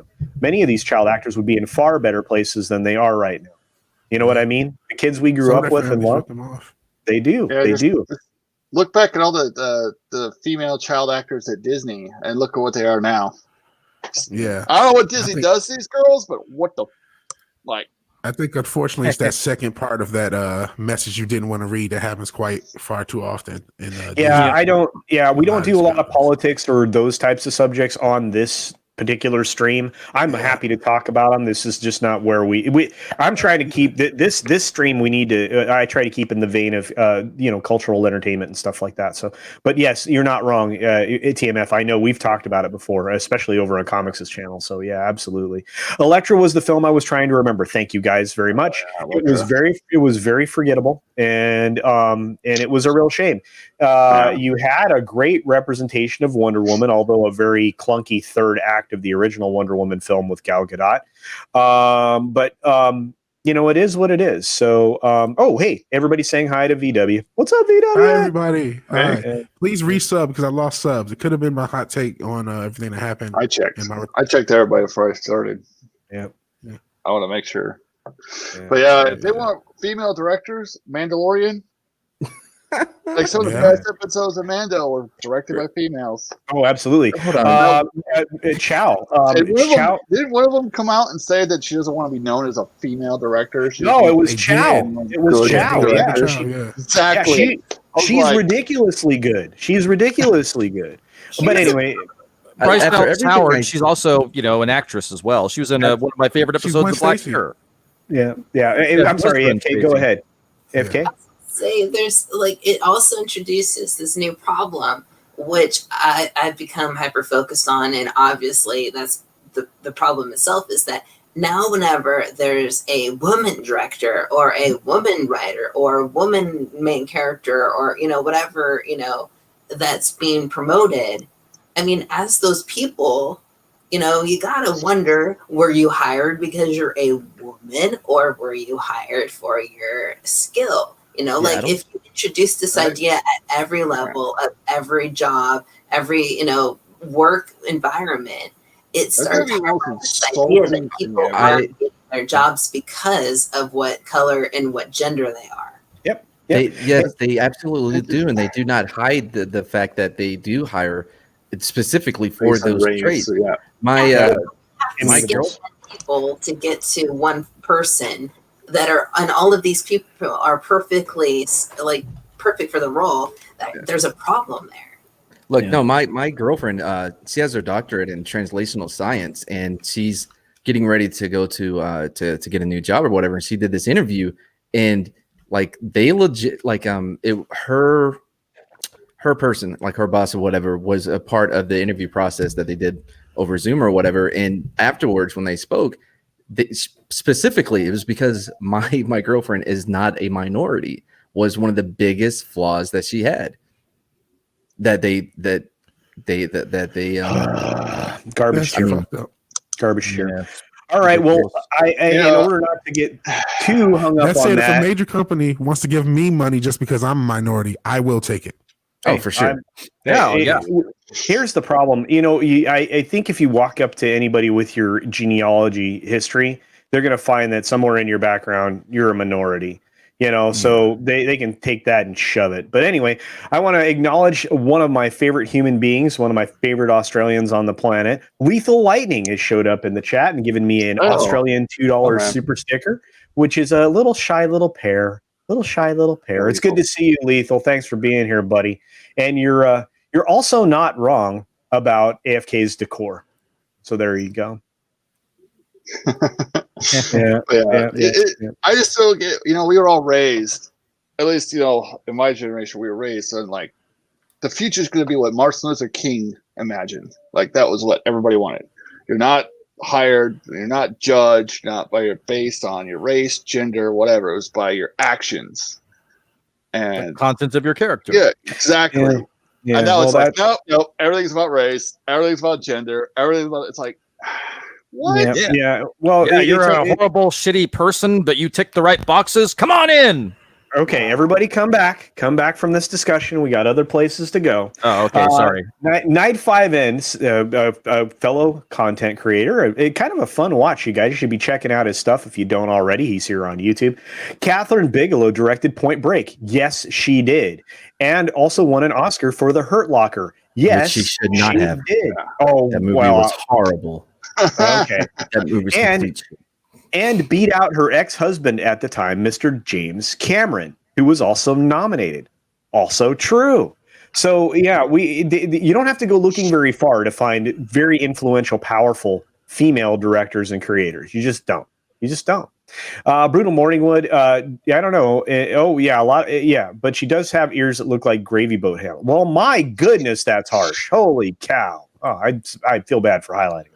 these child actors would be in far better places than they are right now. You know what I mean? The kids we grew up with and loved, they do. Yeah, they do. Look back at all the female child actors at Disney and look at what they are now. Yeah. I don't know what Disney does to these girls, but what the like. I think unfortunately it's that second part of that message you didn't want to read that happens quite far too often. In, we don't do a lot of politics or those types of subjects on this particular stream. I'm happy to talk about them. This is just not where I'm trying to keep this stream. We need to. I try to keep in the vein of cultural entertainment and stuff like that. So, but yes, you're not wrong, TMF. I know we've talked about it before, especially over on Comics' channel. So yeah, absolutely. Elektra was the film I was trying to remember. Thank you guys very much. It was very forgettable, and it was a real shame. You had a great representation of Wonder Woman, although a very clunky third act of the original Wonder Woman film with Gal Gadot. But it is what it is. So, hey, everybody's saying hi to VW. What's up, VW? Hi, everybody. Hi. Hey. Please resub because I lost subs. It could have been my hot take on everything that happened. I checked everybody before I started. Yeah. I want to make sure. Yeah. But if they want female directors, Mandalorian. Like some of the best episodes of Mando were directed by females. Oh, absolutely. Hold on. Chow. Didn't one of them come out and say that she doesn't want to be known as a female director? No, it was Chow. It was Chow. Yeah. Exactly. She's ridiculously good. But anyway. Bryce Dallas Howard, she's also, an actress as well. She was in one of my favorite episodes of Black Mirror. Yeah. I'm sorry, FK. Go ahead. FK? Say there's it also introduces this new problem, which I've become hyper focused on, and obviously that's the problem itself is that now whenever there's a woman director or a woman writer or a woman main character or whatever that's being promoted, I mean, as those people, you gotta wonder, were you hired because you're a woman or were you hired for your skill? If you introduce this idea at every level of every job, every, work environment, it starts to have this idea that people are getting their jobs because of what color and what gender they are. Yep. They absolutely do. And they do not hide the fact that they do hire specifically for those traits. So, yeah. My girl people to get to one person that are, and all of these people are perfectly perfect for the role. There's a problem there. Look, no, my girlfriend, she has her doctorate in translational science, and she's getting ready to go to get a new job or whatever. And she did this interview, and they legit her person, like her boss or whatever, was a part of the interview process that they did over Zoom or whatever. And afterwards, when they spoke, specifically, it was because my girlfriend is not a minority, was one of the biggest flaws that she had. Garbage share. Yeah. All right. Well, in order not to get too hung up on that, if a major company wants to give me money just because I'm a minority, I will take it. Oh, for sure. Here's the problem. I think if you walk up to anybody with your genealogy history, they're going to find that somewhere in your background, you're a minority. So they can take that and shove it. But anyway, I want to acknowledge one of my favorite human beings, one of my favorite Australians on the planet. Lethal Lightning has showed up in the chat and given me an Australian $2 super sticker, which is a little shy little pear. It's good to see you, Lethal. Thanks for being here, buddy. And you're also not wrong about AFK's decor. So there you go. I just still get, we were all raised at least, in my generation, we were raised on like the future is going to be what Martin Luther King imagined. Like that was what everybody wanted. You're not hired, you're not judged, not based on your race, gender, whatever. It was by your actions and the content of your character. Yeah, exactly. Yeah. And now it's like, nope, everything's about race, everything's about gender, everything's about. It's like, what? Yeah. Well, you're a horrible, shitty person, but you tick the right boxes. Come on in. Okay, everybody come back from this discussion. We got other places to go. Oh, okay, sorry. Night 5 ends, a fellow content creator. Kind of a fun watch, you guys. You should be checking out his stuff if you don't already. He's here on YouTube. Catherine Bigelow directed Point Break. Yes, she did. And also won an Oscar for The Hurt Locker. Yes, she should not have. Did. Oh, that movie was horrible. Okay. That movie was complete shit. And beat out her ex-husband at the time, Mr. James Cameron, who was also nominated. Also true. So, yeah, you don't have to go looking very far to find very influential, powerful female directors and creators. You just don't. Brutal Morningwood, I don't know. But she does have ears that look like gravy boat hair. Well, my goodness, that's harsh. Holy cow. Oh, I feel bad for highlighting.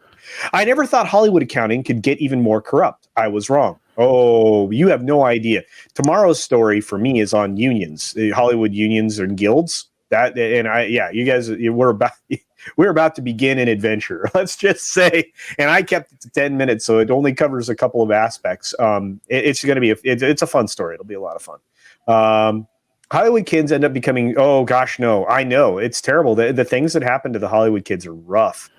I never thought Hollywood accounting could get even more corrupt. I was wrong. Oh, you have no idea. Tomorrow's story for me is on unions, Hollywood unions and guilds. You guys, we're about to begin an adventure. Let's just say, and I kept it to 10 minutes, so it only covers a couple of aspects. It's going to be it's a fun story. It'll be a lot of fun. Hollywood kids end up becoming. Oh gosh, no, I know it's terrible. The things that happen to the Hollywood kids are rough.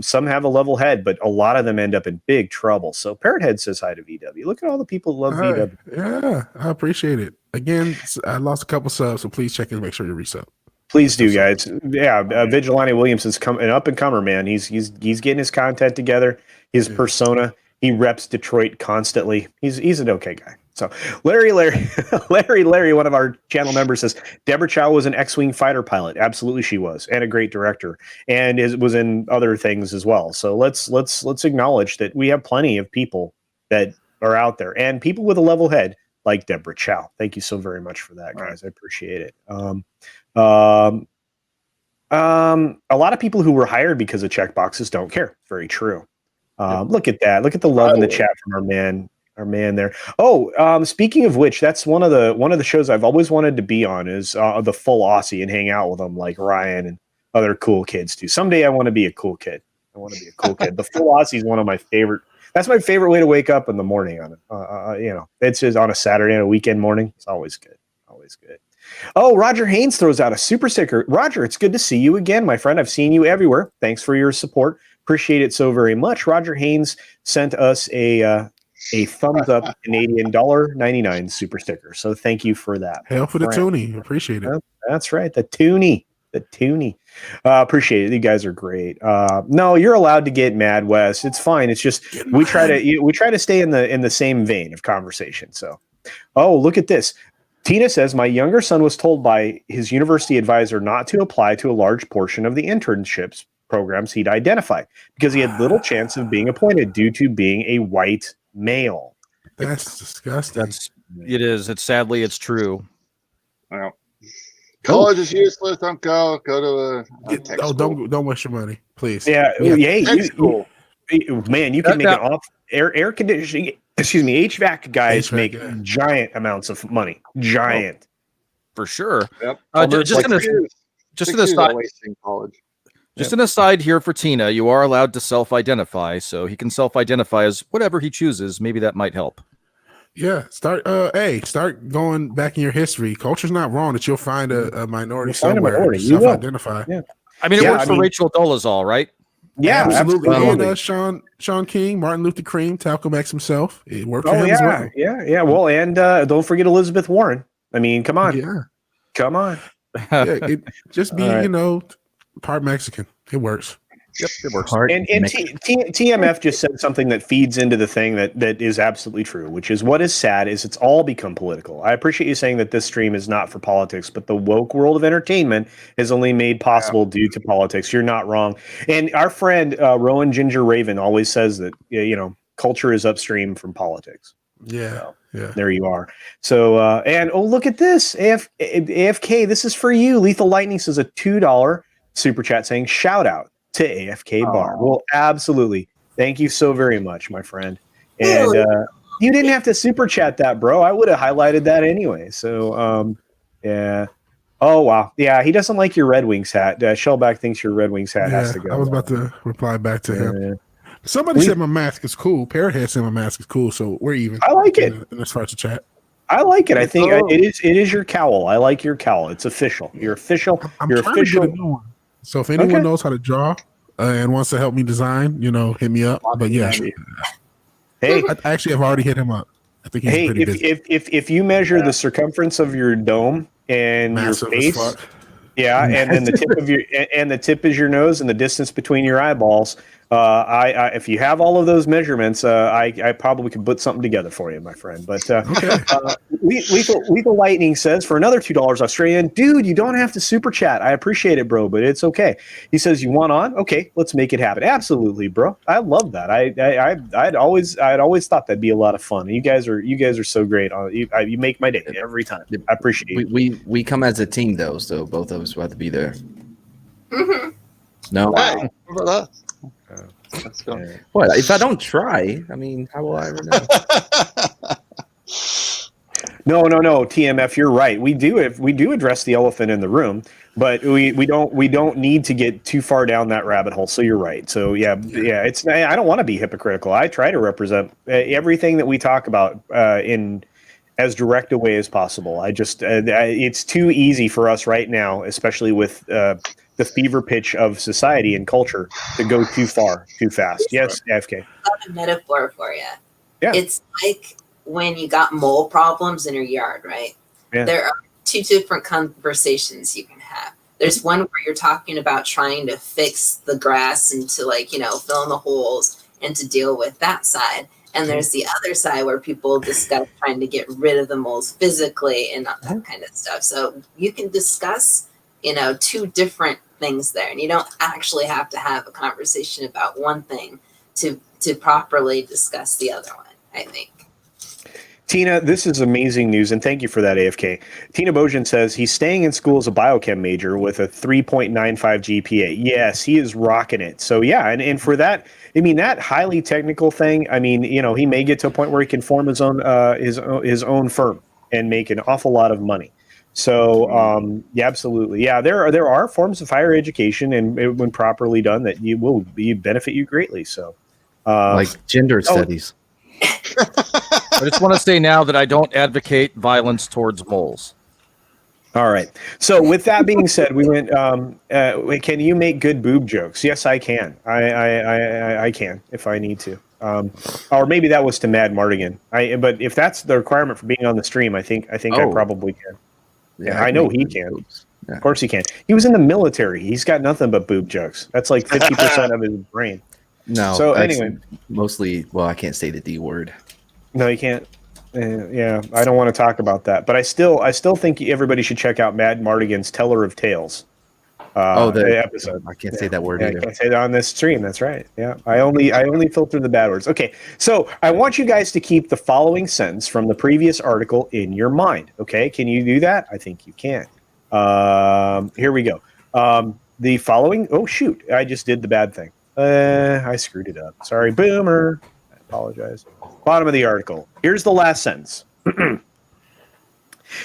Some have a level head, but a lot of them end up in big trouble. So Parrothead says hi to VW. Look at all the people who love VW. Yeah, I appreciate it. Again, I lost a couple subs, so please check in and make sure you resub. Please do, guys. Yeah, Vigilante Williamson's an up-and-comer, man. He's getting his content together, his persona. He reps Detroit constantly. He's an okay guy. So Larry, one of our channel members says, Deborah Chow was an X-Wing fighter pilot. Absolutely she was, and a great director, and was in other things as well. So let's acknowledge that we have plenty of people that are out there, and people with a level head like Deborah Chow. Thank you so very much for that, guys. I appreciate it. A lot of people who were hired because of checkboxes don't care. Very true. Look at that. Look at the love in the chat from our man there. Oh, speaking of which, that's one of the shows I've always wanted to be on is the full Aussie and hang out with them like Ryan and other cool kids too. Someday I want to be a cool kid. The full Aussie is one of my favorite. That's my favorite way to wake up in the morning it's just on a Saturday and a weekend morning. It's always good. Oh, Roger Haynes throws out a super sticker. Roger, it's good to see you again, my friend. I've seen you everywhere. Thanks for your support. Appreciate it so very much. Roger Haynes sent us a thumbs up Canadian $1.99 super sticker. So thank you for that. Hail for the toonie. Appreciate it. That's right. The toonie. Appreciate it. You guys are great. No, you're allowed to get mad, Wes. It's fine. It's just we try to stay in the same vein of conversation. So, look at this. Tina says, my younger son was told by his university advisor not to apply to a large portion of the internships programs he'd identify because he had little chance of being appointed due to being a white male. That's disgusting. It is. It's true. Well, college is useless. Don't go. Go to tech school. Don't waste your money, please. Yeah. You can make an air conditioning. Excuse me, HVAC guys make giant amounts of money. Giant. For sure. Yep. Just an aside. Just an aside here for Tina, you are allowed to self-identify, so he can self-identify as whatever he chooses. Maybe that might help. Yeah, start going back in your history. Culture's not wrong that you'll find a minority somewhere. Self-identify. Yeah. I mean, it works for Rachel Dolezal, right? Yeah, absolutely. And Sean King, Martin Luther King, Malcolm X himself. It worked for him as well. Yeah. Well, and don't forget Elizabeth Warren. I mean, come on. Yeah. Come on. Just be, part Mexican. It works. Yep, it works. And TMF just said something that feeds into the thing that is absolutely true, which is what is sad is it's all become political. I appreciate you saying that this stream is not for politics, but the woke world of entertainment is only made possible due to politics. You're not wrong. And our friend Rowan Ginger Raven always says that culture is upstream from politics. Yeah. Yeah. There you are. So, and oh, look at this. AFK, this is for you. Lethal Lightning says a $2 super chat saying shout out to AFK Bar. Well, absolutely. Thank you so very much, my friend. And you didn't have to super chat that, bro. I would have highlighted that anyway. So, yeah. Oh, wow. Yeah, he doesn't like your Red Wings hat. Shellback thinks your Red Wings hat has to go. I was about to reply back to him. Somebody said my mask is cool. Parrothead said my mask is cool, so we're even. I like it. In this part of chat. I like it. I think it is your cowl. I like your cowl. It's official. You're official. You're trying official. to get a new one. So if anyone knows how to draw and wants to help me design, hit me up. But yeah, hey, I actually have already hit him up. I think he's pretty busy. If you measure the circumference of your dome and Massive your face, and then the tip of the tip is your nose, and the distance between your eyeballs. If you have all of those measurements, I probably could put something together for you, my friend. But Lethal Lightning says for another $2 Australian, dude, you don't have to super chat. I appreciate it, bro, but it's okay. He says you want on? Okay, let's make it happen. Absolutely, bro. I love that. I'd always thought that'd be a lot of fun. You guys are so great. You make my day every time. I appreciate it. We come as a team though, so both of us will have to be there. Mm-hmm. No. Hey, what about that? Let's go. What if I don't try? I mean, how will I ever know? No, TMF, you're right. We do address the elephant in the room, but we don't need to get too far down that rabbit hole. So you're right. So yeah. It's I don't want to be hypocritical. I try to represent everything that we talk about in as direct a way as possible. I just it's too easy for us right now, especially with the fever pitch of society and culture, to go too far, too fast. Yes, AFK. I have a metaphor for you. Yeah. It's like when you got mole problems in your yard, right? Yeah. There are two different conversations you can have. There's one where you're talking about trying to fix the grass and to fill in the holes and to deal with that side. And there's the other side where people discuss trying to get rid of the moles physically and that kind of stuff. So you can discuss, two different things there, and you don't actually have to have a conversation about one thing to properly discuss the other one, I think. Tina, this is amazing news, and thank you for that, AFK. Tina Bojan says he's staying in school as a biochem major with a 3.95 GPA. Yes, he is rocking it. So yeah, and for that, I mean, that highly technical thing, I mean, he may get to a point where he can form his own firm and make an awful lot of money. So yeah, absolutely. Yeah, there are forms of higher education, and when properly done, that will benefit you greatly. So like gender studies. I just want to say now that I don't advocate violence towards moles. All right. So with that being said, we went. Can you make good boob jokes? Yes, I can. I can if I need to. Or maybe that was to Mad Martigan. But if that's the requirement for being on the stream, I think I probably can. Yeah, I know he can. Yeah. Of course he can. He was in the military. He's got nothing but boob jokes. That's like 50% of his brain. No. So anyway, mostly. Well, I can't say the D word. No, you can't. Yeah, I don't want to talk about that. But I still think everybody should check out Mad Martigan's Teller of Tales. The episode. I can't say that word either. I can't say that on this stream. That's right. Yeah, I only filter the bad words. Okay, so I want you guys to keep the following sentence from the previous article in your mind. Okay, can you do that? I think you can. Here we go. The following. Oh shoot! I just did the bad thing. I screwed it up. Sorry, boomer. I apologize. Bottom of the article. Here's the last sentence.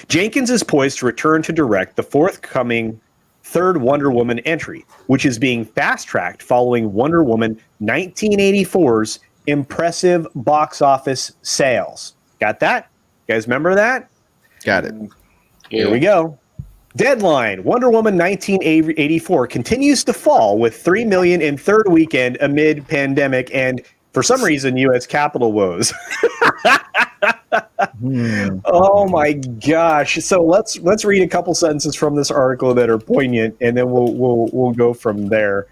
Jenkins is poised to return to direct the forthcoming third Wonder Woman entry, which is being fast-tracked following Wonder Woman 1984's impressive box office sales. Got that? You guys remember that? Got it. Here we go. Deadline. Wonder Woman 1984 continues to fall with $3 million in third weekend amid pandemic and, for some reason, U.S. Capitol woes. Oh my gosh! So let's read a couple sentences from this article that are poignant, and then we'll go from there.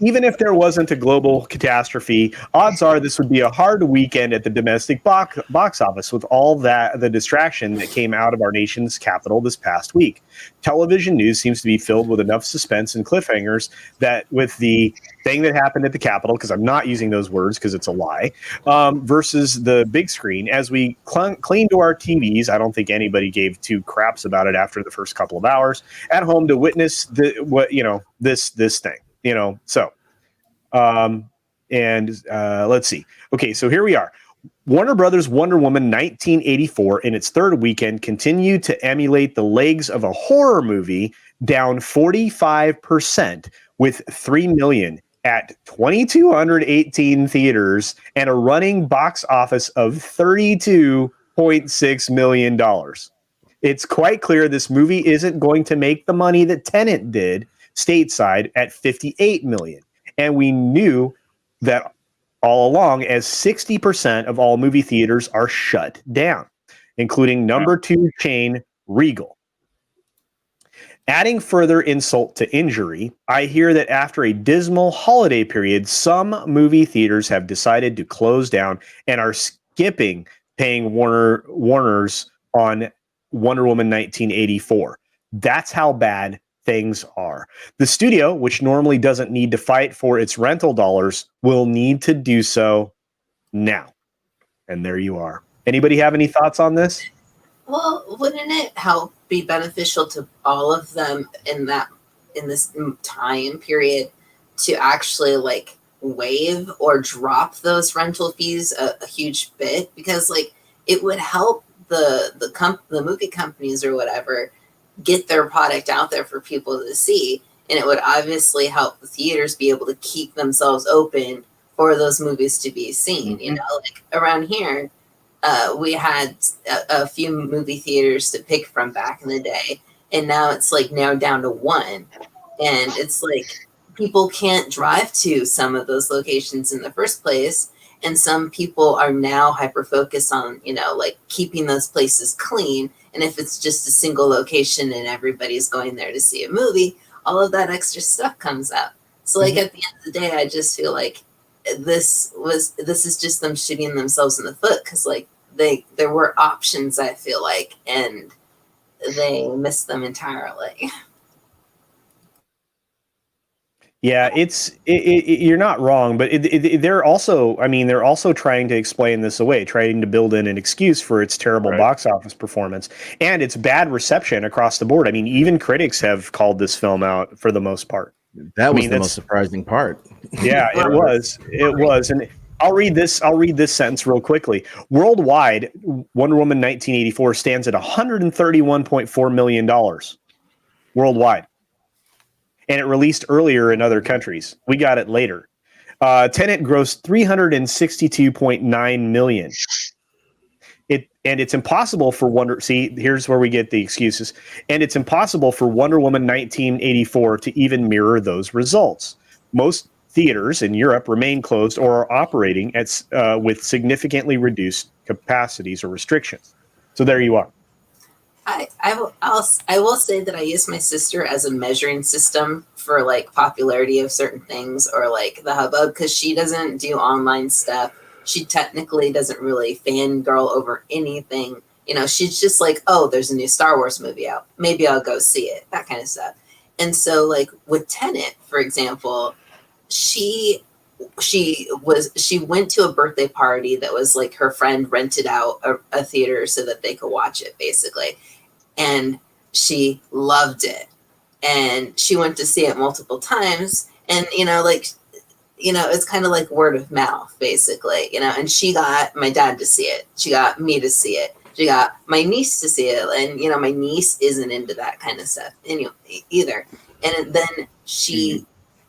even if there wasn't a global catastrophe, odds are this would be a hard weekend at the domestic box office with all the distraction that came out of our nation's capital this past week. Television news seems to be filled with enough suspense and cliffhangers that with the thing that happened at the Capitol, because I'm not using those words because it's a lie, versus the big screen, as we clean to our TVs, I don't think anybody gave two craps about it after the first couple of hours at home to witness this thing. Let's see. Okay, so here we are. Warner Brothers' Wonder Woman 1984 in its third weekend continued to emulate the legs of a horror movie, down 45% with 3 million at 2,218 theaters and a running box office of $32.6 million. It's quite clear this movie isn't going to make the money that Tenet did stateside at 58 million. And we knew that all along, as 60% of all movie theaters are shut down, including number 2 chain Regal. Adding further insult to injury, I hear that after a dismal holiday period, some movie theaters have decided to close down and are skipping paying Warner's on Wonder Woman 1984. That's how bad things are. The studio, which normally doesn't need to fight for its rental dollars, will need to do so now. And there you are. Anybody have any thoughts on this? Well, wouldn't it help be beneficial to all of them in this time period to actually like waive or drop those rental fees a huge bit? Because like it would help the movie companies or whatever get their product out there for people to see, and it would obviously help the theaters be able to keep themselves open for those movies to be seen. You know, like around here, we had a few movie theaters to pick from back in the day, and now it's like now down to one, and it's like people can't drive to some of those locations in the first place. And some people are now hyper focused on, like keeping those places clean. And if it's just a single location and everybody's going there to see a movie, all of that extra stuff comes up. So like at the end of the day, I just feel like this is just them shooting themselves in the foot. Cause like there were options, I feel like, and they missed them entirely. Yeah, you're not wrong, but they're also trying to explain this away, trying to build in an excuse for its terrible box office performance and its bad reception across the board. I mean, even critics have called this film out for the most part. That was the most surprising part. Yeah, it was. And I'll read this sentence real quickly. Worldwide, Wonder Woman 1984 stands at $131.4 million worldwide. And it released earlier in other countries. We got it later. Tenet grossed $362.9 million. It's impossible for here's where we get the excuses. And it's impossible for Wonder Woman 1984 to even mirror those results. Most theaters in Europe remain closed or are operating with significantly reduced capacities or restrictions. So there you are. I will say that I use my sister as a measuring system for like popularity of certain things or like the hubbub, because she doesn't do online stuff. She technically doesn't really fangirl over anything. She's just like, oh, there's a new Star Wars movie out. Maybe I'll go see it, that kind of stuff. And so like with Tenet, for example, she went to a birthday party that was like her friend rented out a theater so that they could watch it basically. And she loved it. And she went to see it multiple times. And, it's kind of like word of mouth basically, and she got my dad to see it. She got me to see it. She got my niece to see it. And, my niece isn't into that kind of stuff either. And then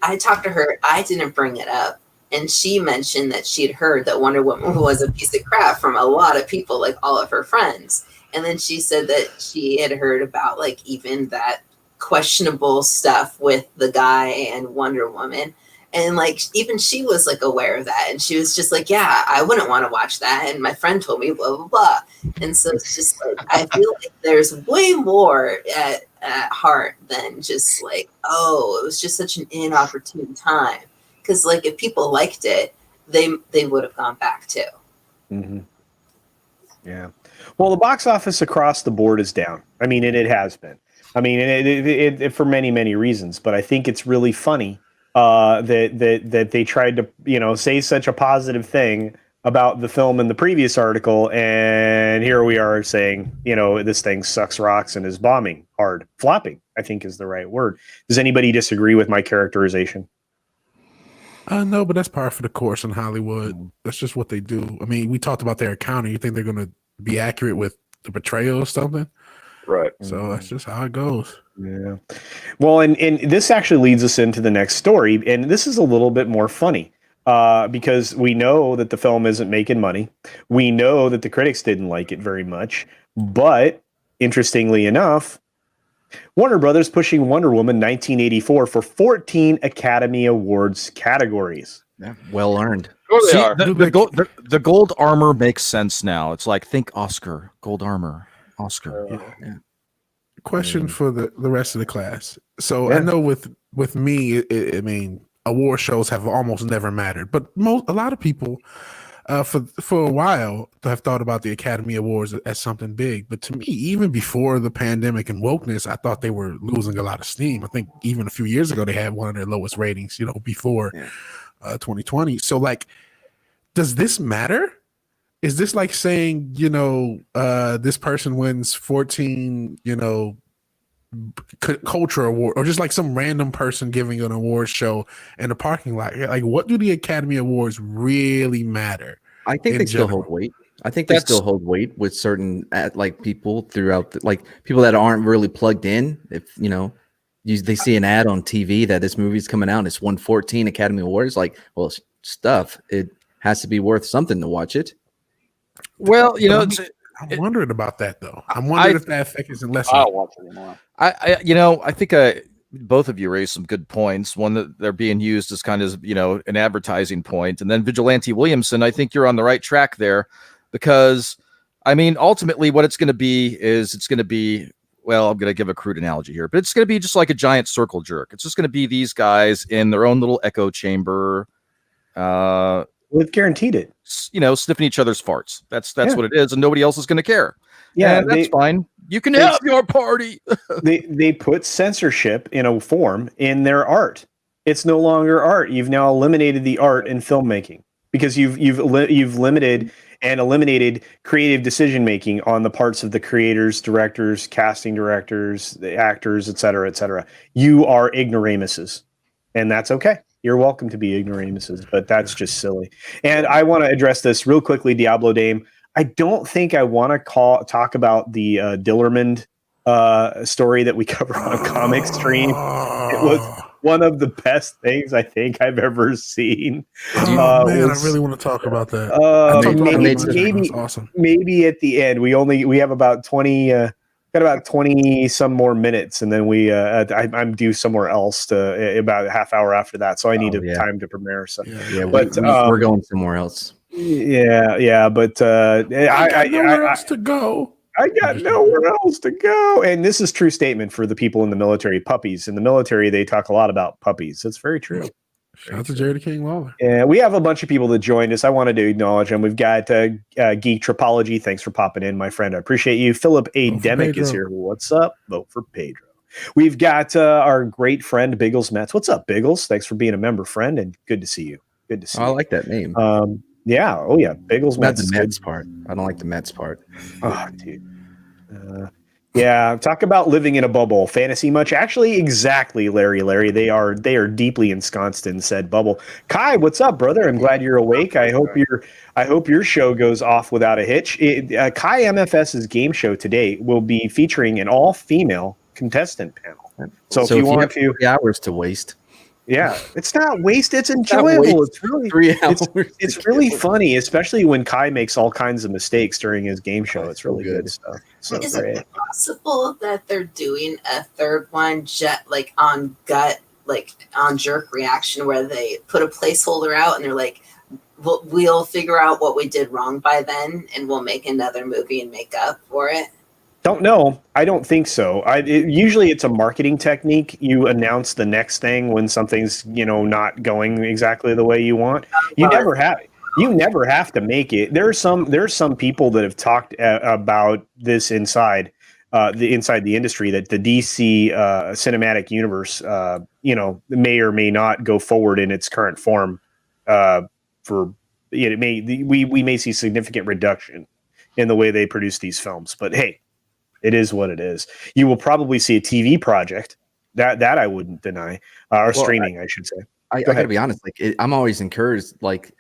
I talked to her. I didn't bring it up. And she mentioned that she'd heard that Wonder Woman was a piece of crap from a lot of people, like all of her friends. And then she said that she had heard about like even that questionable stuff with the guy and Wonder Woman. And like even she was like aware of that, and she was just like, yeah, I wouldn't want to watch that, and my friend told me blah blah blah. And so it's just like I feel like there's way more at heart than just like, oh, it was just such an inopportune time. Because like if people liked it, they would have gone back too. Mm-hmm. Yeah. Well, the box office across the board is down. I mean, it has been. I mean, it for many, many reasons. But I think it's really funny that they tried to, say such a positive thing about the film in the previous article, and here we are saying, this thing sucks rocks and is bombing hard. Flopping, I think, is the right word. Does anybody disagree with my characterization? No, but that's par for the course in Hollywood. That's just what they do. I mean, we talked about their accounting. You think they're going to be accurate with the portrayal or something? Right. So that's just how it goes. Yeah. Well, and this actually leads us into the next story, and this is a little bit more funny because we know that the film isn't making money. We know that the critics didn't like it very much, but interestingly enough, Warner Brothers pushing Wonder Woman 1984 for 14 Academy Awards categories. Yeah, well earned. See, the gold armor makes sense now. It's like, think Oscar, gold armor, Oscar. Yeah. Question for the rest of the class. So I know with me, I mean, award shows have almost never mattered, but a lot of people for a while have thought about the Academy Awards as something big. But to me, even before the pandemic and wokeness, I thought they were losing a lot of steam. I think even a few years ago, they had one of their lowest ratings, before 2020. So like, does this matter? Is this like saying, this person wins 14, culture award, or just like some random person giving an award show in a parking lot? Like, what do the Academy Awards really matter? I think they still hold weight. I think they still hold weight with certain people throughout, people that aren't really plugged in. If they see an ad on TV that this movie's coming out, and it's won 14 Academy Awards. Like, well, stuff. It has to be worth something to watch it. Well, I'm wondering about that though. I'm wondering if that effect isn't less. I don't watch it anymore. I think both of you raised some good points. One, that they're being used as kind of an advertising point, and then Vigilante Williamson. I think you're on the right track there, because I mean, ultimately, what it's going to be is well, I'm going to give a crude analogy here, but it's going to be just like a giant circle jerk. It's just going to be these guys in their own little echo chamber. We've guaranteed it. Sniffing each other's farts. That's what it is, and nobody else is going to care. Yeah, and that's fine. You can have your party. they put censorship in a form in their art. It's no longer art. You've now eliminated the art in filmmaking because you've limited and eliminated creative decision making on the parts of the creators, directors, casting directors, the actors, et cetera, et cetera. You are ignoramuses, and that's okay. You're welcome to be ignoramuses, but that's just silly. And I want to address this real quickly, Diablo Dame. I don't think I want to talk about the Dillermand story that we covered on Comic Stream. It was one of the best things I think I've ever seen. Man, I really want to talk about that. Maybe at the end. We have about 20. Got about 20 some more minutes, and then I'm due somewhere else to about a half hour after that. So I need time to prepare. So but we're going somewhere else. Yeah. But I got nowhere else to go. I got nowhere else to go. And this is true statement for the people in the military. Puppies in the military, they talk a lot about puppies. It's very true. Shout out to Jerry the King Lawler. Yeah, we have a bunch of people that joined us. I wanted to acknowledge them. We've got Geek Tropology. Thanks for popping in, my friend. I appreciate you. Philip A. Demick is here. What's up? Vote for Pedro. We've got our great friend, Biggles Metz. What's up, Biggles? Thanks for being a member friend, and good to see you. Good to see you. I like that name. Yeah. Oh, yeah. Biggles Metz. Not the Mets part. I don't like the Mets part. Oh, dude. Yeah, talk about living in a bubble. Fantasy much? Actually, exactly, Larry. They are deeply ensconced in said bubble. Kai, what's up, brother? I'm glad you're awake. I hope your show goes off without a hitch. Kai MFS's game show today will be featuring an all-female contestant panel. So if you want 3 hours to waste. Yeah, it's not waste. It's enjoyable. It's really 3 hours. It's really funny, especially when Kai makes all kinds of mistakes during his game show. It's really good stuff. So is it possible that they're doing a third one on gut like on Jerk Reaction where they put a placeholder out and they're like, we'll figure out what we did wrong by then and we'll make another movie and make up for it? Don't know. I don't think so. Usually it's a marketing technique. You announce the next thing when something's, not going exactly the way you want. You never have to make it. There's some people that have talked about this inside the industry, that the DC cinematic universe, may or may not go forward in its current form. We may see significant reduction in the way they produce these films. But hey, it is what it is. You will probably see a TV project that I wouldn't deny, or streaming, I should say. I gotta be honest. I'm always encouraged.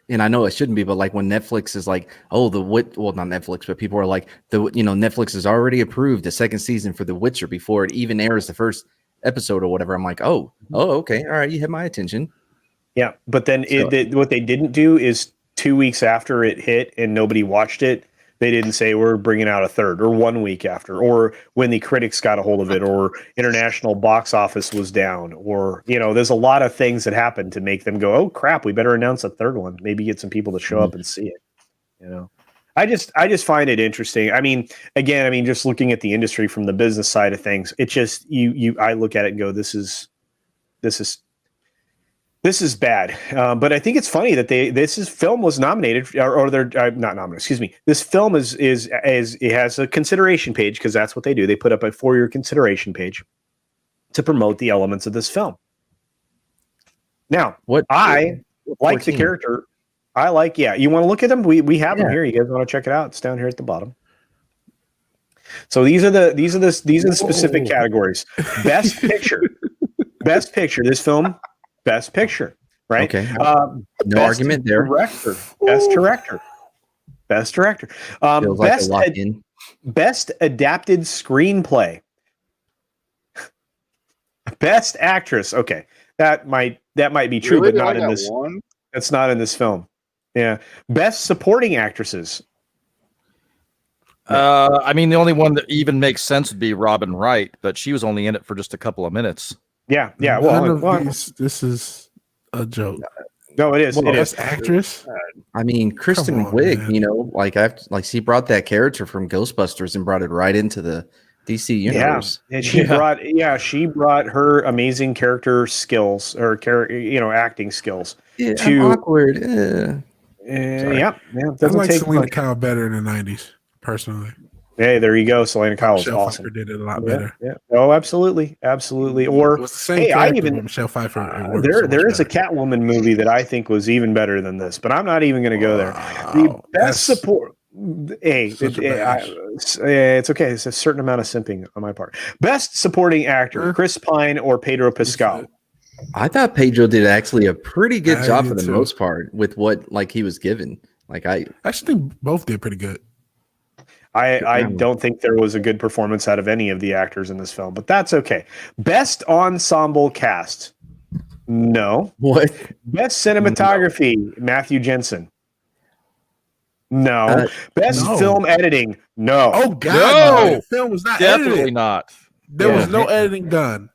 And I know it shouldn't be, but when Netflix is like, oh, not Netflix, but people are like, Netflix has already approved the second season for The Witcher before it even airs the first episode or whatever. I'm like, oh, okay, all right, you have my attention. Yeah, but then what they didn't do is 2 weeks after it hit and nobody watched it, they didn't say we're bringing out a third, or 1 week after, or when the critics got a hold of it, or international box office was down, or, there's a lot of things that happen to make them go, oh crap, we better announce a third one. Maybe get some people to show up and see it. I just find it interesting. I mean, just looking at the industry from the business side of things, it just, I look at it and go, this is bad, but I think it's funny that this film was nominated, or they're not nominated. Excuse me. This film is it has a consideration page, because that's what they do. They put up a for-your consideration page to promote the elements of this film. Now, I like the character. I like. Yeah, you want to look at them? We have them here. You guys want to check it out? It's down here at the bottom. So these are the specific categories. Best picture. Best picture. This film. Best picture, right? Okay. No argument there. Best director. Best adapted screenplay. Best actress. Okay, that might be true, Really? but not in this. One? That's not in this film. Yeah. Best supporting actresses. The only one that even makes sense would be Robin Wright, but she was only in it for just a couple of minutes. Yeah. This is a joke. No, it is. It is actress. Kristen Wiig. She brought that character from Ghostbusters and brought it right into the DC universe. Yeah, and she brought her amazing character skills, or acting skills. Yeah, to awkward. Yeah. I like Selena Kyle better in the '90s, personally. Hey, there you go. Selena Kyle is Michelle awesome. Pfeiffer did it a lot better. Yeah. Oh, absolutely. Or it was the same Michelle Pfeiffer. There is a Catwoman movie that I think was even better than this, but I'm not even going to go there. The best support. Hey, it's okay. It's a certain amount of simping on my part. Best supporting actor: Chris Pine or Pedro Pascal. I thought Pedro did actually a pretty good job for the most part with what he was given. I actually think both did pretty good. I don't think there was a good performance out of any of the actors in this film, but that's okay. Best ensemble cast. No. What? Best cinematography, Matthew Jensen. No. Best film editing. No. Oh God, no. The film was not definitely edited. Not. There was no editing done.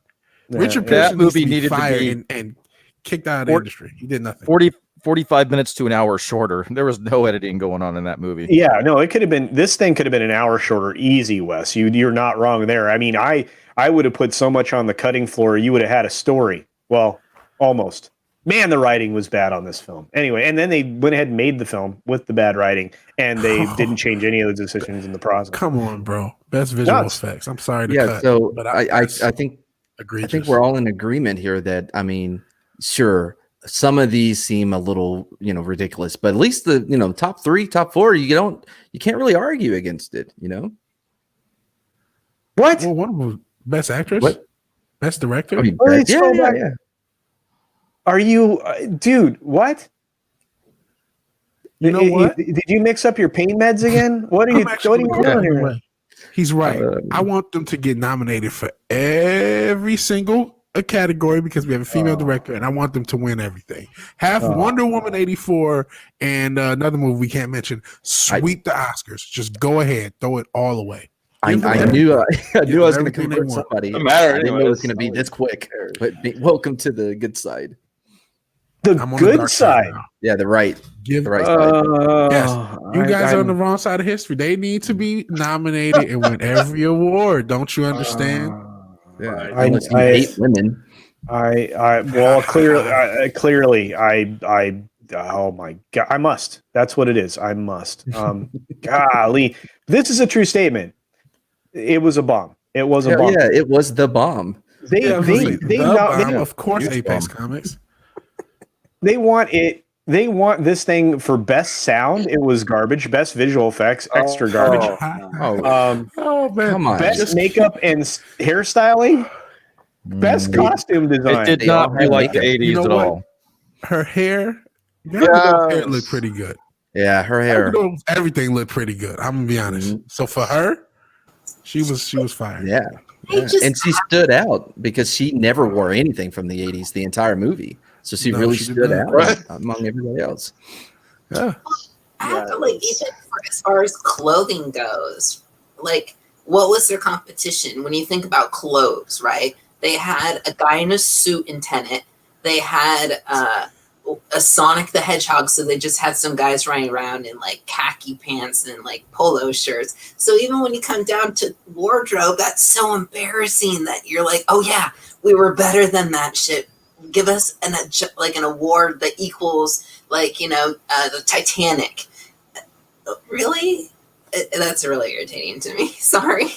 Richard Pearson movie needed to be fired fired and kicked out of the industry. He did nothing. 45 minutes to an hour shorter. There was no editing going on in that movie. Yeah, no, it could have been. This thing could have been an hour shorter, easy, Wes. You're not wrong there. I mean, I would have put so much on the cutting floor. You would have had a story. Well, almost. Man, the writing was bad on this film. Anyway, and then they went ahead and made the film with the bad writing, and they didn't change any of the decisions in the process. Come on, bro. Best visual effects. I'm sorry to cut. So but I think we're all in agreement here that sure. Some of these seem a little, ridiculous, but at least the, top 3, top 4, you can't really argue against it, What? Well, one of them was best actress, what? Best director. Yeah. Are you, dude? What? You know what? Did you mix up your pain meds again? What are you doing here? He's right. I want them to get nominated for every single category because we have a female director, and I want them to win everything. Have Wonder Woman 84 and another movie we can't mention sweep the Oscars. Just go ahead, throw it all away. I knew I was going to everything they convert want. somebody. Doesn't matter I didn't know it was anyways. going to be this quick. But welcome to the good side. The I'm on the good dark side. now. Yeah, the right Give side. Yes, you guys are on the I'm- wrong side of history. They need to be nominated and win every award. Don't you understand? Yeah, I- unless you I- hate women. well, clearly, oh my God, I must. That's what it is. I must. Golly, this is a true statement. It was a bomb. It was a Hell bomb. yeah, it was the bomb. They of course, Huge Apex bomb. Comics. They want it. They want this thing for best sound. It was garbage. Best visual effects, extra garbage. Oh, Oh man, come on. Best Just makeup and hairstyling. Best costume design. It did They not all feel have like the makeup. 80s You know at what? all. her hair. Her hair looked pretty good. yeah, her hair. Everything looked pretty good. I'm gonna be honest. So for her, she was fire. Yeah. I just- And she stood out because she never wore anything from the 80s the entire movie. So she No, really she did stood not. out Right. among everybody else. Yeah. I have to like even as far as clothing goes, like what was their competition when you think about clothes, right? They had a guy in a suit in Tenet. They had a Sonic the Hedgehog, so they just had some guys running around in like khaki pants and like polo shirts. So even when you come down to wardrobe, that's so embarrassing that you're like, oh yeah, we were better than that shit. Give us an award that equals the Titanic. Really? That's really irritating to me. Sorry.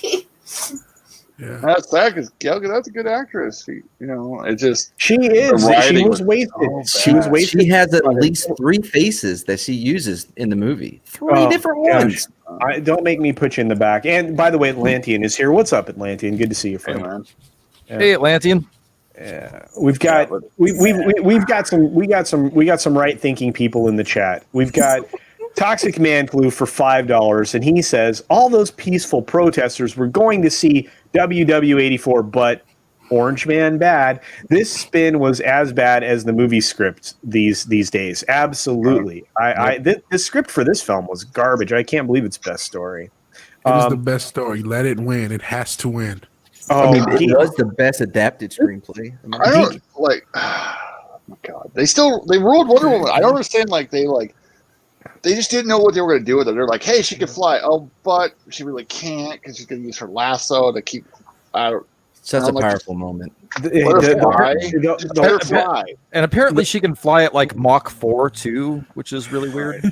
Yeah. That's sad because Gal Gadot's a good actress. It just She is. The writing She was was wasted. so She was bad. wasted. She has at least 3 faces that she uses in the movie. 3 Oh, different gosh. ones. Don't make me put you in the back. And by the way, Atlantean is here. What's up, Atlantean? Good to see you, hey, friend. man. Hey, Atlantean. Yeah, we've got we've got some right thinking people in the chat. We've got Toxic Man Flu for $5, and he says all those peaceful protesters were going to see WW84, but Orange Man bad. This spin was as bad as the movie script these days. Absolutely, the script for this film was garbage. I can't believe it's best story. It is the best story. Let it win. It has to win. Oh, It was the best adapted screenplay. I don't like. Oh my God, they ruled Wonder Woman. I don't understand. They just didn't know what they were going to do with it. They're like, hey, she can fly. Oh, but she really can't because she's going to use her lasso to keep. Such a I'm like, powerful moment. Let her fly. And apparently she can fly at like Mach 4 too, which is really weird.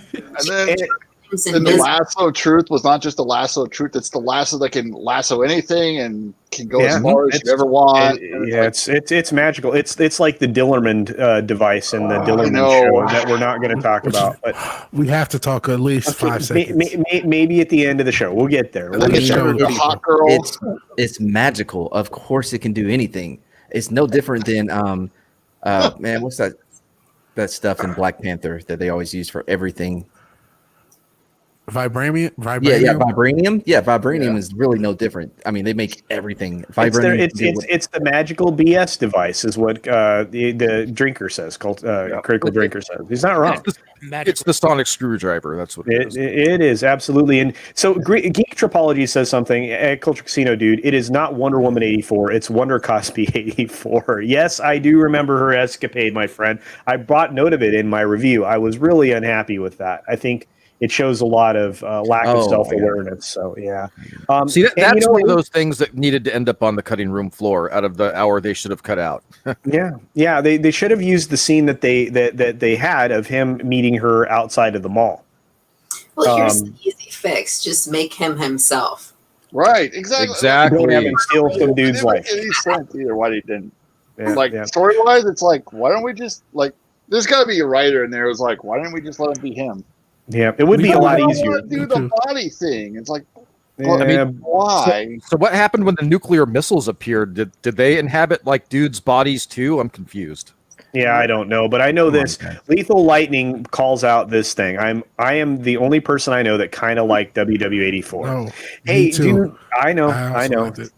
And then the lasso of truth was not just the lasso of truth; it's the lasso that can lasso anything and can go as far as you ever want. It's magical. It's like the Dillerman device in the Dillerman show that we're not going to talk about. But we have to talk at least 5 seconds. Maybe at the end of the show, we'll get there. The hot girl. It's magical. Of course, it can do anything. It's no different than man, what's that stuff in Black Panther that they always use for everything? Vibranium? Yeah, vibranium. Yeah, vibranium is really no different. I mean, they make everything. Vibranium. It's the magical BS device, is what the drinker says. Critical drinker says. He's not wrong. It's the sonic screwdriver. That's what it is. It is absolutely. And so Geek Tropology says something at Culture Casino, dude. It is not Wonder Woman 84. It's Wonder Cosby 84. Yes, I do remember her escapade, my friend. I brought note of it in my review. I was really unhappy with that. I think it shows a lot of lack of self-awareness. So, yeah. See, that's one of those things that needed to end up on the cutting room floor out of the hour they should have cut out. Yeah. They should have used the scene that they had of him meeting her outside of the mall. Well, here's the easy fix. Just make him himself. Right, exactly. Don't have him steal some dude's life. It didn't make any sense either why they didn't. Story-wise, it's like, why don't we just, there's got to be a writer in there who's like, why didn't we just let him be him? Yeah, it would be a lot easier. I do the body thing. It's like, why? So what happened when the nuclear missiles appeared? Did they inhabit like dudes' bodies too? I'm confused. Yeah, I don't know, but I know this. Lethal Lightning calls out this thing. I am the only person I know that kind of like WW84. No, hey, dude, I know.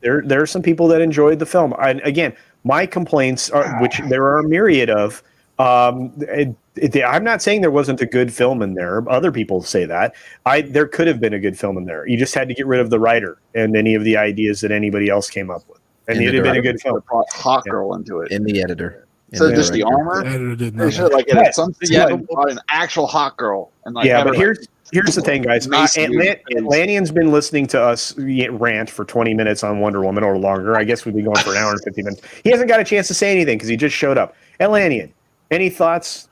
There are some people that enjoyed the film. Again, my complaints are, which there are a myriad of. I'm not saying there wasn't a good film in there. Other people say that. There could have been a good film in there. You just had to get rid of the writer and any of the ideas that anybody else came up with. And it'd have been a good film. Brought Hot Girl into it. In the editor. So just the armor. The editor did They not. should like Yeah. some an actual Hot Girl. And like Yeah, have but her, here's the thing, guys. Atlantean's been listening to us rant for 20 minutes on Wonder Woman or longer. I guess we'd be going for an hour and 50 minutes. He hasn't got a chance to say anything because he just showed up. Atlantean, any thoughts?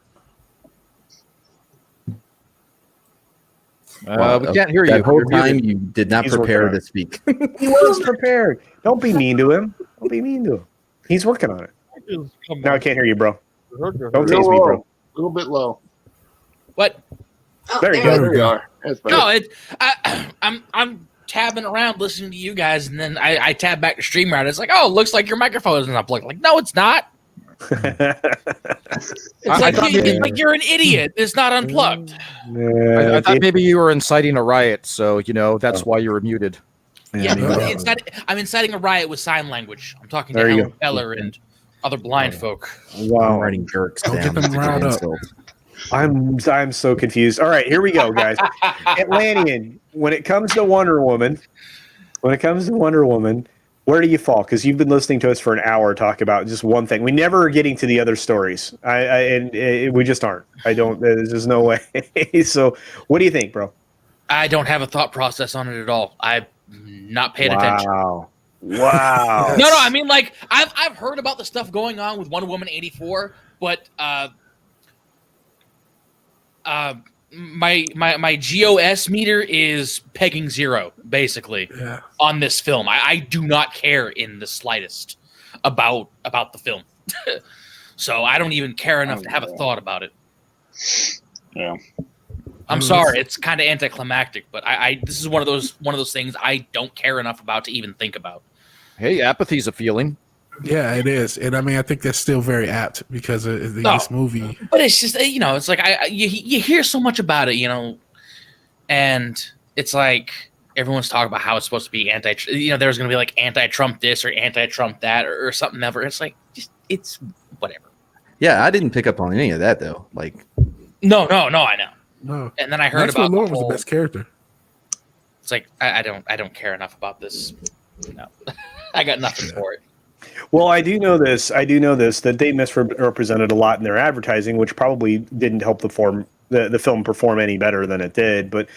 We can't hear you. That whole You're time muted. you did not He's prepare working on to speak. He was prepared. Don't be mean to him. Don't be mean to him. He's working on it. No, I can't hear you, bro. Don't tease me, bro. A little bit low. What? Oh, There you there go. we we go. That's better. No, I'm tabbing around listening to you guys, and then I tab back to StreamYard. It's like, oh, it looks like your microphone isn't unplugged. Like, no, it's not. It's like you're an idiot. It's not unplugged. I thought maybe you were inciting a riot, so that's why you were muted. Yeah, Yeah. I'm inciting a riot with sign language. I'm talking to There you Helen Keller and other blind folk. I'm Wow. writing jerks Don't down. get them riled up. I'm so confused. All right, here we go, guys. Atlantean, when it comes to Wonder Woman, where do you fall? Because you've been listening to us for an hour talk about just one thing. We never are getting to the other stories. We just aren't. There's just no way. So what do you think, bro? I don't have a thought process on it at all. I've not paid attention. Wow. No, I mean, like, I've heard about the stuff going on with Wonder Woman 84, but my GOS meter is pegging 0 basically on this film. I do not care in the slightest about the film, so I don't even care enough to have a thought about it. Yeah. I'm sorry, it's kind of anticlimactic, but this is one of those things I don't care enough about to even think about. Hey, apathy's a feeling. Yeah, it is, and I mean, I think that's still very apt because of this movie. But it's just it's like you hear so much about it, and it's like everyone's talking about how it's supposed to be there's going to be like anti-Trump this or anti-Trump that or something ever. It's like it's whatever. Yeah, I didn't pick up on any of that though. Like, no, I know. No, And then I heard that's about Lord was the best character. It's like I don't care enough about this. No, I got nothing for it. Well, I do know this, that they misrepresented a lot in their advertising, which probably didn't help the film perform any better than it did. But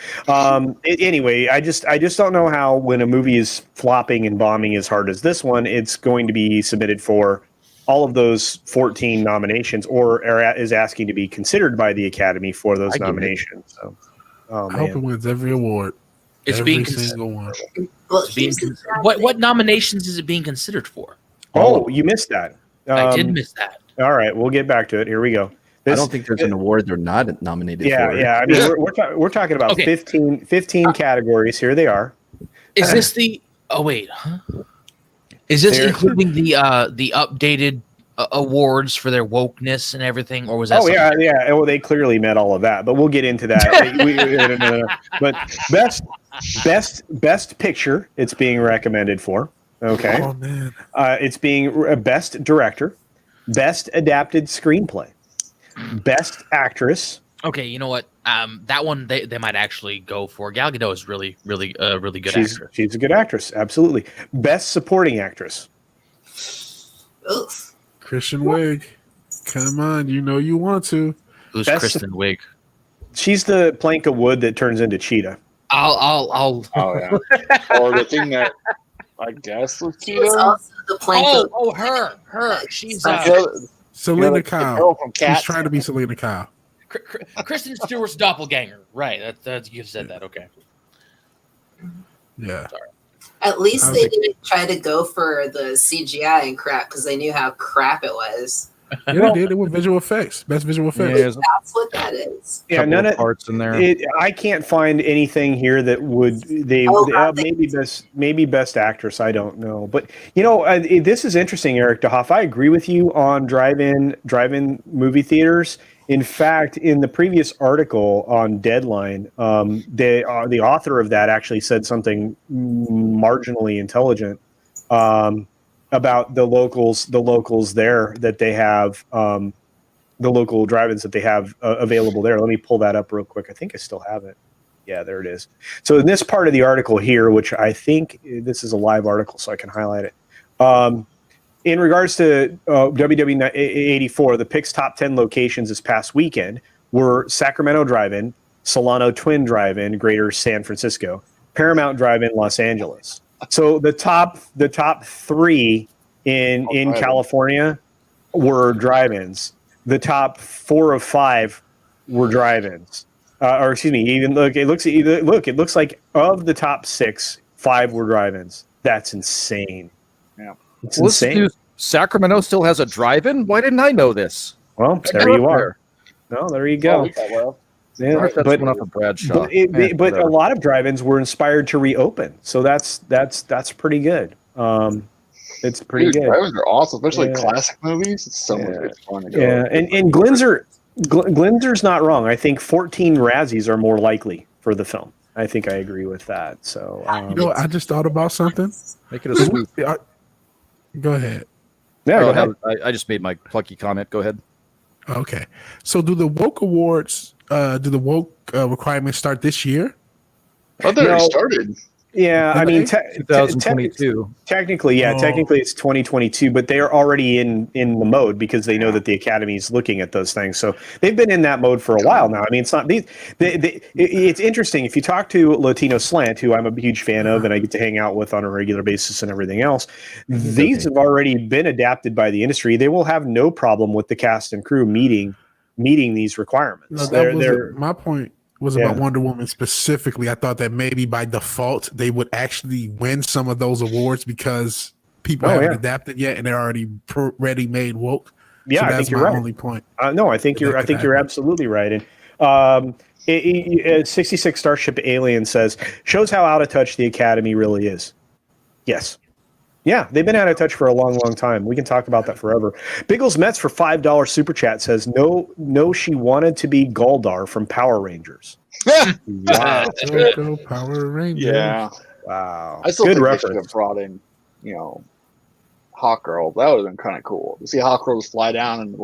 anyway, I just don't know how, when a movie is flopping and bombing as hard as this one, it's going to be submitted for all of those 14 nominations, or is asking to be considered by the Academy for those nominations. So, I hope it wins every award. It's every being single one. Well, what nominations is it being considered for? Oh, you missed that. I did miss that. All right, we'll get back to it. Here we go. I don't think there's an award they're not nominated for. Yeah. I mean, we're talking about Okay. 15 categories. Here they are. Is this the? Oh wait, huh? Is this including the updated awards for their wokeness and everything, or was that? Oh yeah. Well, they clearly met all of that, but we'll get into that. No. But best picture, it's being recommended for. Okay. Oh man. It's being best director, best adapted screenplay, best actress. Okay, you know what? That one they might actually go for. Gal Gadot is really good actress. She's a good actress, absolutely. Best supporting actress. Oof. Kristen Wiig. Come on, you want to. Who's Best- Kristen Wiig? She's the plank of wood that turns into cheetah. I'll. Oh yeah. Or the thing that I guess was She was Keto. also the plank of Her. She's Selena Kyle. From She's Cats. trying to be Selena Kyle. Kristen Stewart's doppelganger. Right. That's you said that. Okay. Yeah. At least I they was- didn't try to go for the CGI and crap because they knew how crap it was. Yeah, they did. It with visual effects. Best visual effects. There's a That's what that is. Yeah, couple none of of parts in there. I can't find anything here that would maybe best actress. I don't know, but this is interesting, Eric DeHoff. I agree with you on drive-in movie theaters. In fact, in the previous article on Deadline, the author of that actually said something marginally intelligent about the locals there, that they have local drive-ins that they have available there. Let me pull that up real quick. I think I still have it. Yeah, there it is. So in this part of the article here, which I think this is a live article, so I can highlight it. In regards to WW84, the Picks top 10 locations this past weekend were Sacramento Drive-In, Solano Twin Drive-In, Greater San Francisco, Paramount Drive-In, Los Angeles. So the top 3 in California were drive-ins. The top 4 of 5 were drive-ins. Or excuse me, even it looks like of the top 6, 5 were drive-ins. That's insane. Yeah. It's insane. Sacramento still has a drive-in? Why didn't I know this? Well, there you are. No, there you go. Yeah, that's one off of Bradshaw. But a lot of drive-ins were inspired to reopen, so that's pretty good. It's pretty good. Drive-ins are awesome, especially classic movies. It's so much fun to go. Yeah, and Glinzer's not wrong. I think 14 Razzies are more likely for the film. I think I agree with that. So I just thought about something. Make it a sweep. Go ahead. Yeah, go ahead. I just made my plucky comment. Go ahead. Okay. So do the woke awards, requirements start this year? I thought they already started. Yeah, I mean, 2022. Technically, technically it's 2022, but they are already in the mode because they know that the Academy is looking at those things. So they've been in that mode for a while now. I mean, it's not it's interesting if you talk to Latino Slant, who I'm a huge fan of, and I get to hang out with on a regular basis and everything else. These have already been adapted by the industry. They will have no problem with the cast and crew meeting these requirements. No, my point was about Wonder Woman specifically. I thought that maybe by default they would actually win some of those awards because people haven't adapted yet and they're already ready-made woke. Yeah, so I think you're right. Only point. No, I think you're absolutely right. And 66 Starship Alien says shows how out of touch the Academy really is. Yes. Yeah, they've been out of touch for a long, long time. We can talk about that forever. Biggles Mets for $5 super chat says, no, she wanted to be Goldar from Power Rangers. Wow. Power Rangers. Yeah. Wow. I still Good think reference. they should have brought in, Hawkgirl. That would have been kind of cool. To see Hawkgirl just fly down and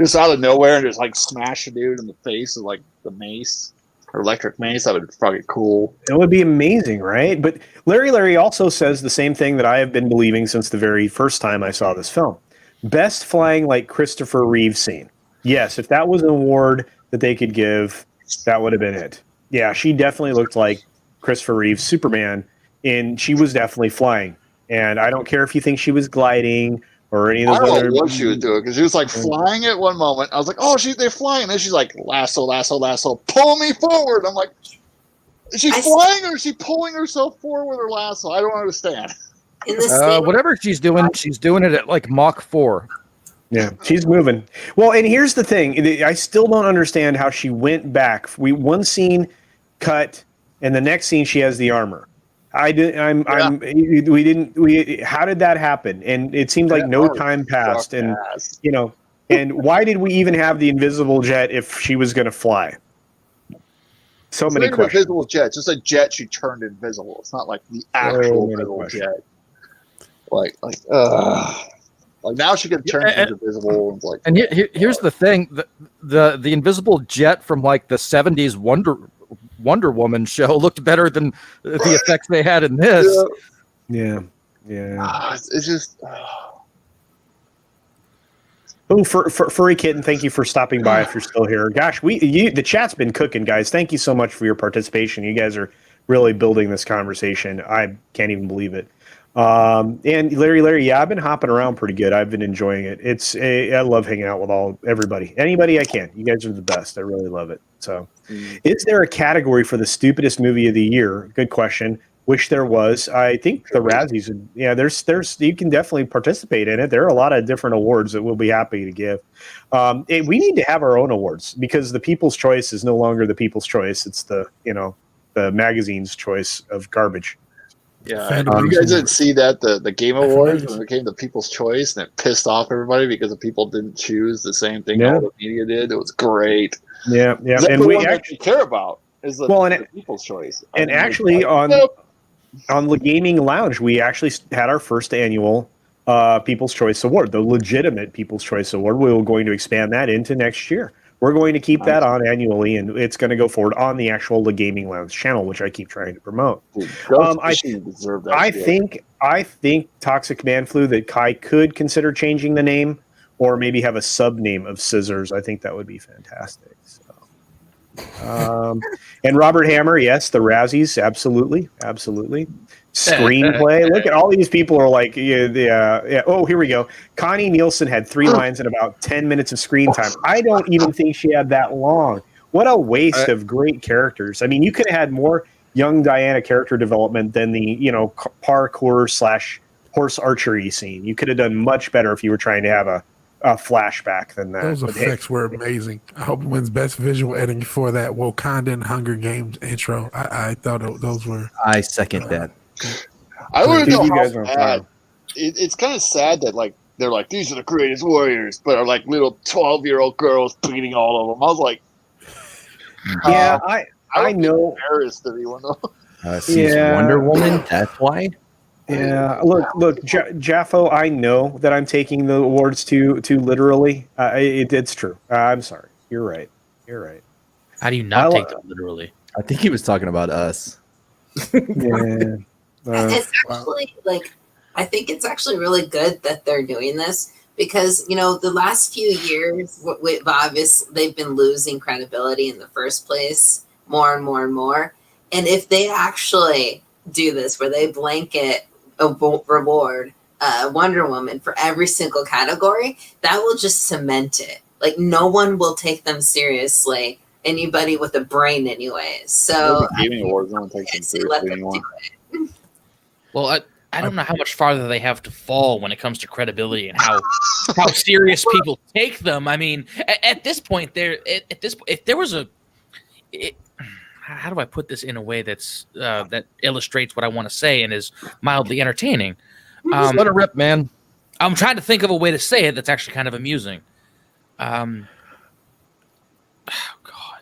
just out of nowhere and just smash a dude in the face with the mace. Or electric mace, that would be probably cool. It would be amazing, right? But Larry also says the same thing that I have been believing since the very first time I saw this film. Best flying like Christopher Reeve scene. Yes, if that was an award that they could give, that would have been it. Yeah, she definitely looked like Christopher Reeve's Superman, and she was definitely flying. And I don't care if you think she was gliding or any of those I don't other. know what she was doing because she was flying at one moment. I was like, "Oh, they're flying!" And then she's like, "Lasso, pull me forward." I'm like, "Is she flying or is she pulling herself forward with her lasso?" I don't understand. Whatever she's doing it at Mach 4. Yeah, she's moving. Well, and here's the thing: I still don't understand how she went back. One scene cut, and the next scene she has the armor. How did that happen? And it seemed like no time passed. And and why did we even have the invisible jet if she was going to fly? So many questions. Invisible jet, just a jet she turned invisible. It's not like the actual invisible jet. Now she can turn invisible. And here's the thing: the invisible jet from the '70s Wonder Woman show looked better than the effects they had in this. Yeah. It's just. Oh, Furry Kitten, thank you for stopping by if you're still here. Gosh, the chat's been cooking, guys. Thank you so much for your participation. You guys are really building this conversation. I can't even believe it. And Larry, yeah, I've been hopping around pretty good. I've been enjoying it. I love hanging out with anybody I can. You guys are the best. I really love it. So, is there a category for the stupidest movie of the year? Good question. Wish there was. I think the Razzies. Yeah, there's. You can definitely participate in it. There are a lot of different awards that we'll be happy to give. We need to have our own awards because the People's Choice is no longer the People's Choice. It's the magazine's choice of garbage. Yeah, you guys didn't see that the Game Awards when it became the People's Choice and it pissed off everybody because the people didn't choose the same thing all the media did. It was great. Yeah. And we actually care about is the People's Choice. And actually on the Gaming Lounge, we actually had our first annual People's Choice Award, the legitimate People's Choice Award. We're going to expand that into next year. We're going to keep that on annually, and it's going to go forward on the actual The Gaming Lounge channel, which I keep trying to promote. Dude, I think Toxic Man Flu that Kai could consider changing the name, or maybe have a sub name of Scissors. I think that would be fantastic. So, and Robert Hammer, yes, the Razzies, absolutely. Screenplay. Look at all these people are like, yeah. Oh, here we go. Connie Nielsen had 3 lines and about 10 minutes of screen time. I don't even think she had that long. What a waste of great characters. I mean, you could have had more young Diana character development than the, parkour / horse archery scene. You could have done much better if you were trying to have a flashback than that. Those effects were amazing. I hope it wins Best Visual Editing for that Wakandan Hunger Games intro. I thought those were. I second that. I want to know how bad. It's kind of sad that they're like, these are the greatest warriors, but are like little 12-year-old girls beating all of them. I was like, yeah, I know. Embarrassed anyone though. Sees Wonder Woman. That's why. Yeah, look, Jaffo. I know that I'm taking the awards too literally. It's true. I'm sorry. You're right. How do you not take them literally? I think he was talking about us. Yeah. It's actually I think it's actually really good that they're doing this because the last few years, they've been losing credibility in the first place more and more and more. And if they actually do this, where they blanket reward Wonder Woman for every single category, that will just cement it. Like no one will take them seriously. Anybody with a brain, anyways. So gaming awards don't take them seriously anymore. Well, I don't know how much farther they have to fall when it comes to credibility and how serious people take them. I mean, at this point, if there was how do I put this in a way that's that illustrates what I want to say and is mildly entertaining? Let it rip, man. I'm trying to think of a way to say it that's actually kind of amusing. Oh God,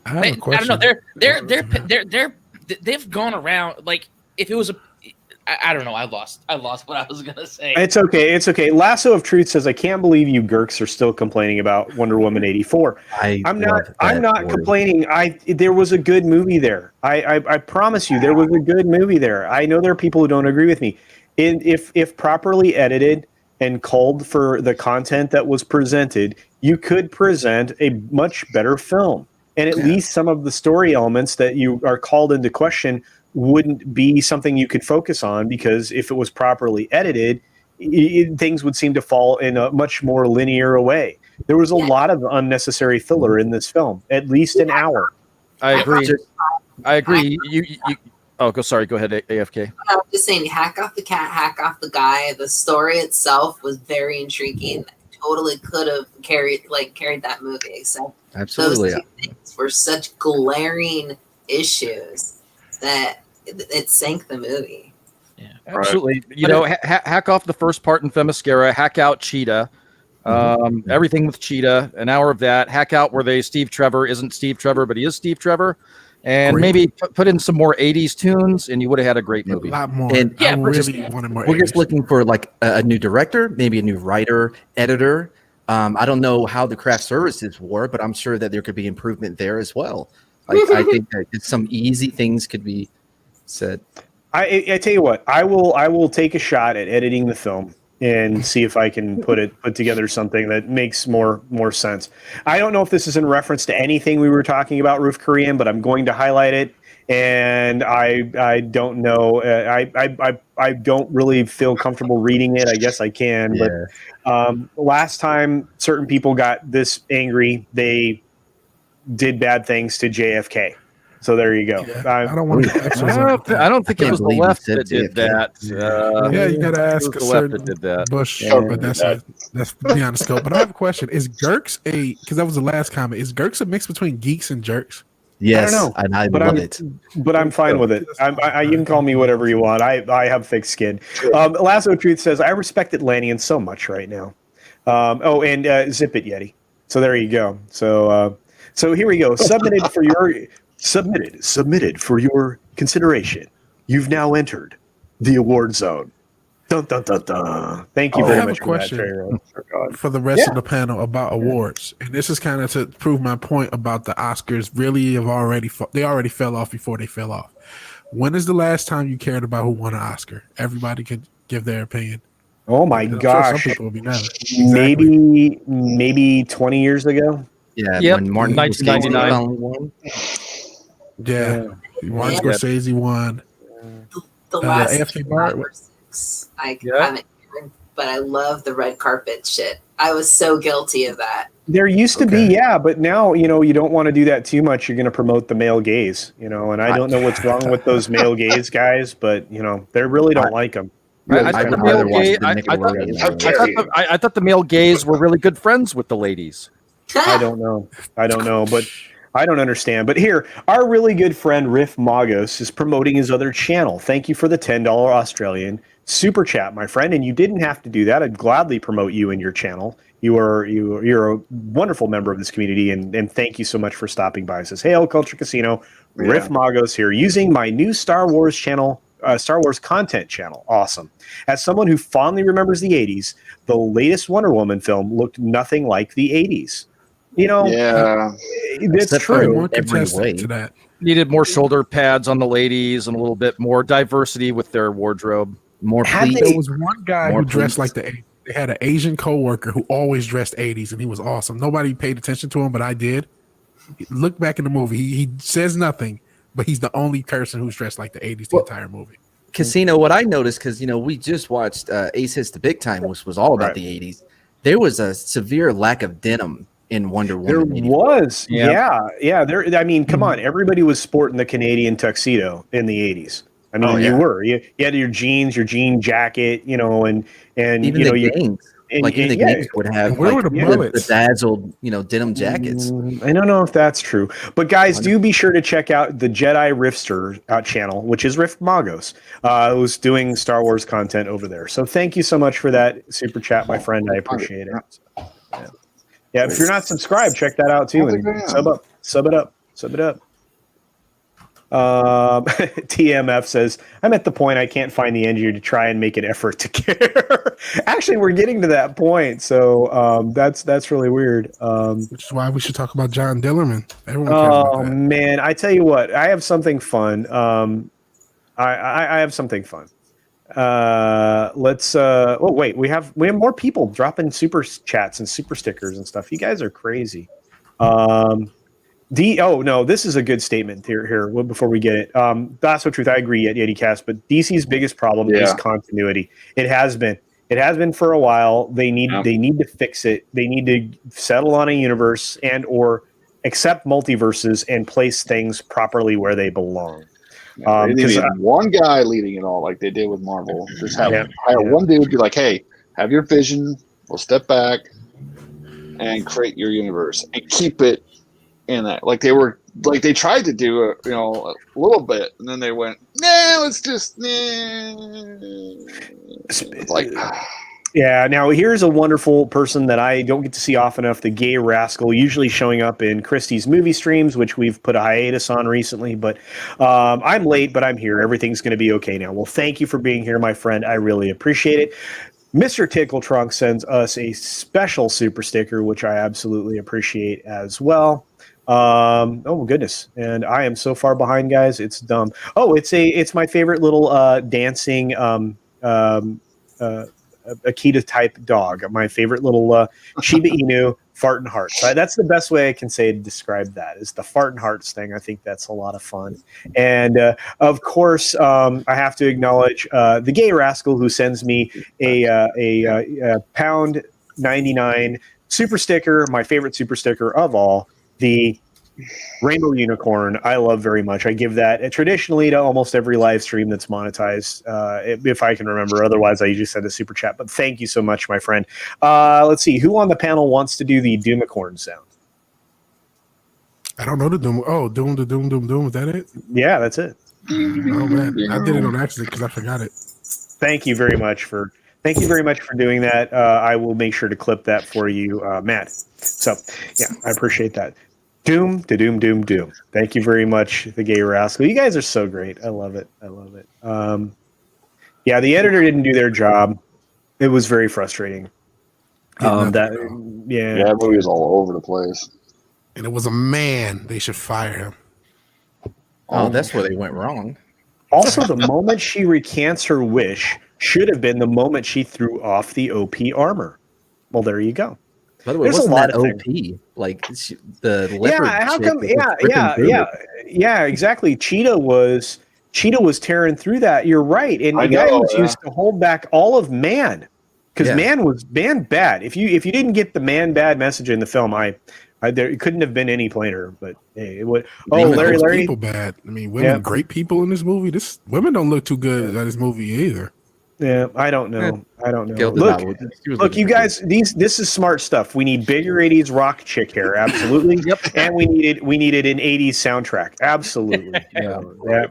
I have a question. I don't know. They've gone around like if it was I don't know. I lost what I was gonna say. It's okay. Lasso of Truth says, "I can't believe you Gurks are still complaining about Wonder Woman 84." I'm not complaining. There was a good movie there. I promise you, there was a good movie there. I know there are people who don't agree with me. If properly edited and culled for the content that was presented, you could present a much better film. And at least some of the story elements that you are called into question wouldn't be something you could focus on, because if it was properly edited, things would seem to fall in a much more linear way. There was a lot of unnecessary filler in this film, at least an hour. I agree. Sorry. Go ahead, AFK. I'm just saying, hack off the cat, hack off the guy. The story itself was very intriguing. Totally could have carried that movie, except absolutely those two things were such glaring issues that it sank the movie. Yeah, absolutely. Hack off the first part in Themyscira, hack out Cheetah, everything with Cheetah, an hour of that, hack out where Steve Trevor isn't Steve Trevor, but he is Steve Trevor, and maybe put in some more 80s tunes, and you would have had a great movie. A lot more. And I really wanted more. We're just looking for like a new director, maybe a new writer, editor. I don't know how the craft services were, but I'm sure that there could be improvement there as well. I think that some easy things could be said. I tell you what, I will take a shot at editing the film and see if I can put together something that makes more sense. I don't know if this is in reference to anything we were talking about, Roof Korean, but I'm going to highlight it. And I don't know. I don't really feel comfortable reading it. I guess I can, but last time certain people got this angry, they did bad things to JFK. So there you go. I don't want to. I don't think it was the left that did that. You got to ask the left that did that. Bush, but that's beyond the scope. But I have a question: is Gurks because that was the last comment? Is Gurks a mix between geeks and jerks? Yes, I don't know, and I love it. But I'm fine with it. You can call me whatever you want. I have thick skin. Lasso of Truth says, I respect Atlanteans so much right now. Zip it, Yeti. So there you go. So here we go. Submitted for your consideration. You've now entered the award zone. Dun, dun, dun, dun. Thank you I very have a much for that, question. Trey. For the rest of the panel about awards, and this is kind of to prove my point about the Oscars. Really, they already fell off before they fell off. When is the last time you cared about who won an Oscar? Everybody can give their opinion. Oh my I'm gosh! sure some people will be never. Exactly. Maybe 20 years ago. Yeah, Yep, when Martin 1999. finally won. Yeah, Martin Scorsese won. The last AFK Bar. 5 or 6, I Yeah. haven't cared, but I love the red carpet shit. I was so guilty of that. There used to be, but now, you don't want to do that too much. You're going to promote the male gaze, and I don't know what's wrong with those male gaze guys, but, they really don't like them. I thought the male gays were really good friends with the ladies. I don't know, but I don't understand. But here, our really good friend Riff Magos is promoting his other channel. Thank you for the $10 Australian super chat, my friend. And you didn't have to do that. I'd gladly promote you and your channel. You're a wonderful member of this community, and thank you so much for stopping by. It says, "Hey, Culture Casino, Riff Magos here, using my new Star Wars channel, Star Wars content channel. Awesome. As someone who fondly remembers the 80s, the latest Wonder Woman film looked nothing like the 80s. That's true. Every way. To that. Needed more shoulder pads on the ladies and a little bit more diversity with their wardrobe. More pleats. There was one guy who dressed like they had an Asian coworker who always dressed 80s, and he was awesome. Nobody paid attention to him, but I did. Look back in the movie. He says nothing, but he's the only person who's dressed like the 80s the entire movie. Casino, what I noticed, because we just watched Ace Hits the Big Time, which was all about the 80s. There was a severe lack of denim in Wonder Woman. There was, yeah. There, I mean, come on, everybody was sporting the Canadian tuxedo in the 80s. I mean, you were. You had your jeans, your jean jacket, and even the gangs. The gangs would have the bedazzled, denim jackets. I don't know if that's true, but guys, do be sure to check out the Jedi Riffster channel, which is Riff Magos, who's doing Star Wars content over there. So thank you so much for that super chat, my friend. I appreciate it. Yeah, if you're not subscribed, check that out too, and sub it up. TMF says, I'm at the point I can't find the energy to try and make an effort to care. Actually, we're getting to that point, so that's really weird. Which is why we should talk about John Dillerman. Everyone cares about that. Man, I tell you what, I have something fun. I have something fun. Let's wait, we have more people dropping super chats and super stickers and stuff. You guys are crazy. This is a good statement here before we get it. That's the truth. I agree, YetiCast, but DC's biggest problem is continuity. It has been for a while. They need to fix it. They need to settle on a universe and or accept multiverses and place things properly where they belong. They need one guy leading it all, like they did with Marvel. Just hire one dude, be like, "Hey, have your vision. We'll step back and create your universe and keep it in that." Like they tried to do a little bit, and then they went, "Nah, let's just like." Yeah, now here's a wonderful person that I don't get to see often enough, the Gay Rascal, usually showing up in Christie's movie streams, which we've put a hiatus on recently, but I'm late, but I'm here. Everything's going to be okay now. Well, thank you for being here, my friend. I really appreciate it. Mr. Tickle Trunk sends us a special super sticker, which I absolutely appreciate as well. Oh goodness. And I am so far behind, guys. It's dumb. Oh, it's my favorite little dancing Akita type dog. My favorite little Shiba Inu fart and hearts. That's the best way I can say to describe that, is the fart and hearts thing. I think that's a lot of fun. And of course, I have to acknowledge the Gay Rascal, who sends me a £1.99 super sticker, my favorite super sticker of all, the Rainbow Unicorn. I love very much. I give that traditionally to almost every live stream that's monetized, if I can remember. Otherwise, I usually send a super chat. But thank you so much, my friend. Let's see. Who on the panel wants to do the Doomicorn sound? I don't know the Doom. Oh, Doom, the Doom, Doom, Doom. Is that it? Yeah, that's it. Oh, man. I did it on accident because I forgot it. Thank you very much for doing that. I will make sure to clip that for you, Matt. So, yeah, I appreciate that. Doom to doom, doom, doom. Thank you very much, the Gay Rascal. You guys are so great. I love it. Yeah, the editor didn't do their job. It was very frustrating. Yeah, that movie was all over the place. And it was a man. They should fire him. Oh, that's where they went wrong. Also, the moment she recants her wish should have been the moment she threw off the OP armor. Well, there you go. By the way, There's wasn't a lot that of OP? Like the leopard. Yeah, how chick come? was ripping through it. Yeah, exactly. Cheetah was tearing through that. You're right, and I the guy know, was used to hold back all of Man, because Yeah. Man bad. If you didn't get the Man bad message in the film, there it couldn't have been any plainer. But hey, it would. Oh, Even Larry, those people bad. I mean, women, great people in this movie. Women don't look too good at this movie either. Yeah, I don't know. Gil did Look, not- she was look, looking you good. guys. This is smart stuff. We need bigger '80s rock chick hair, absolutely. Yep. And we needed an '80s soundtrack, absolutely. Yeah. Yeah.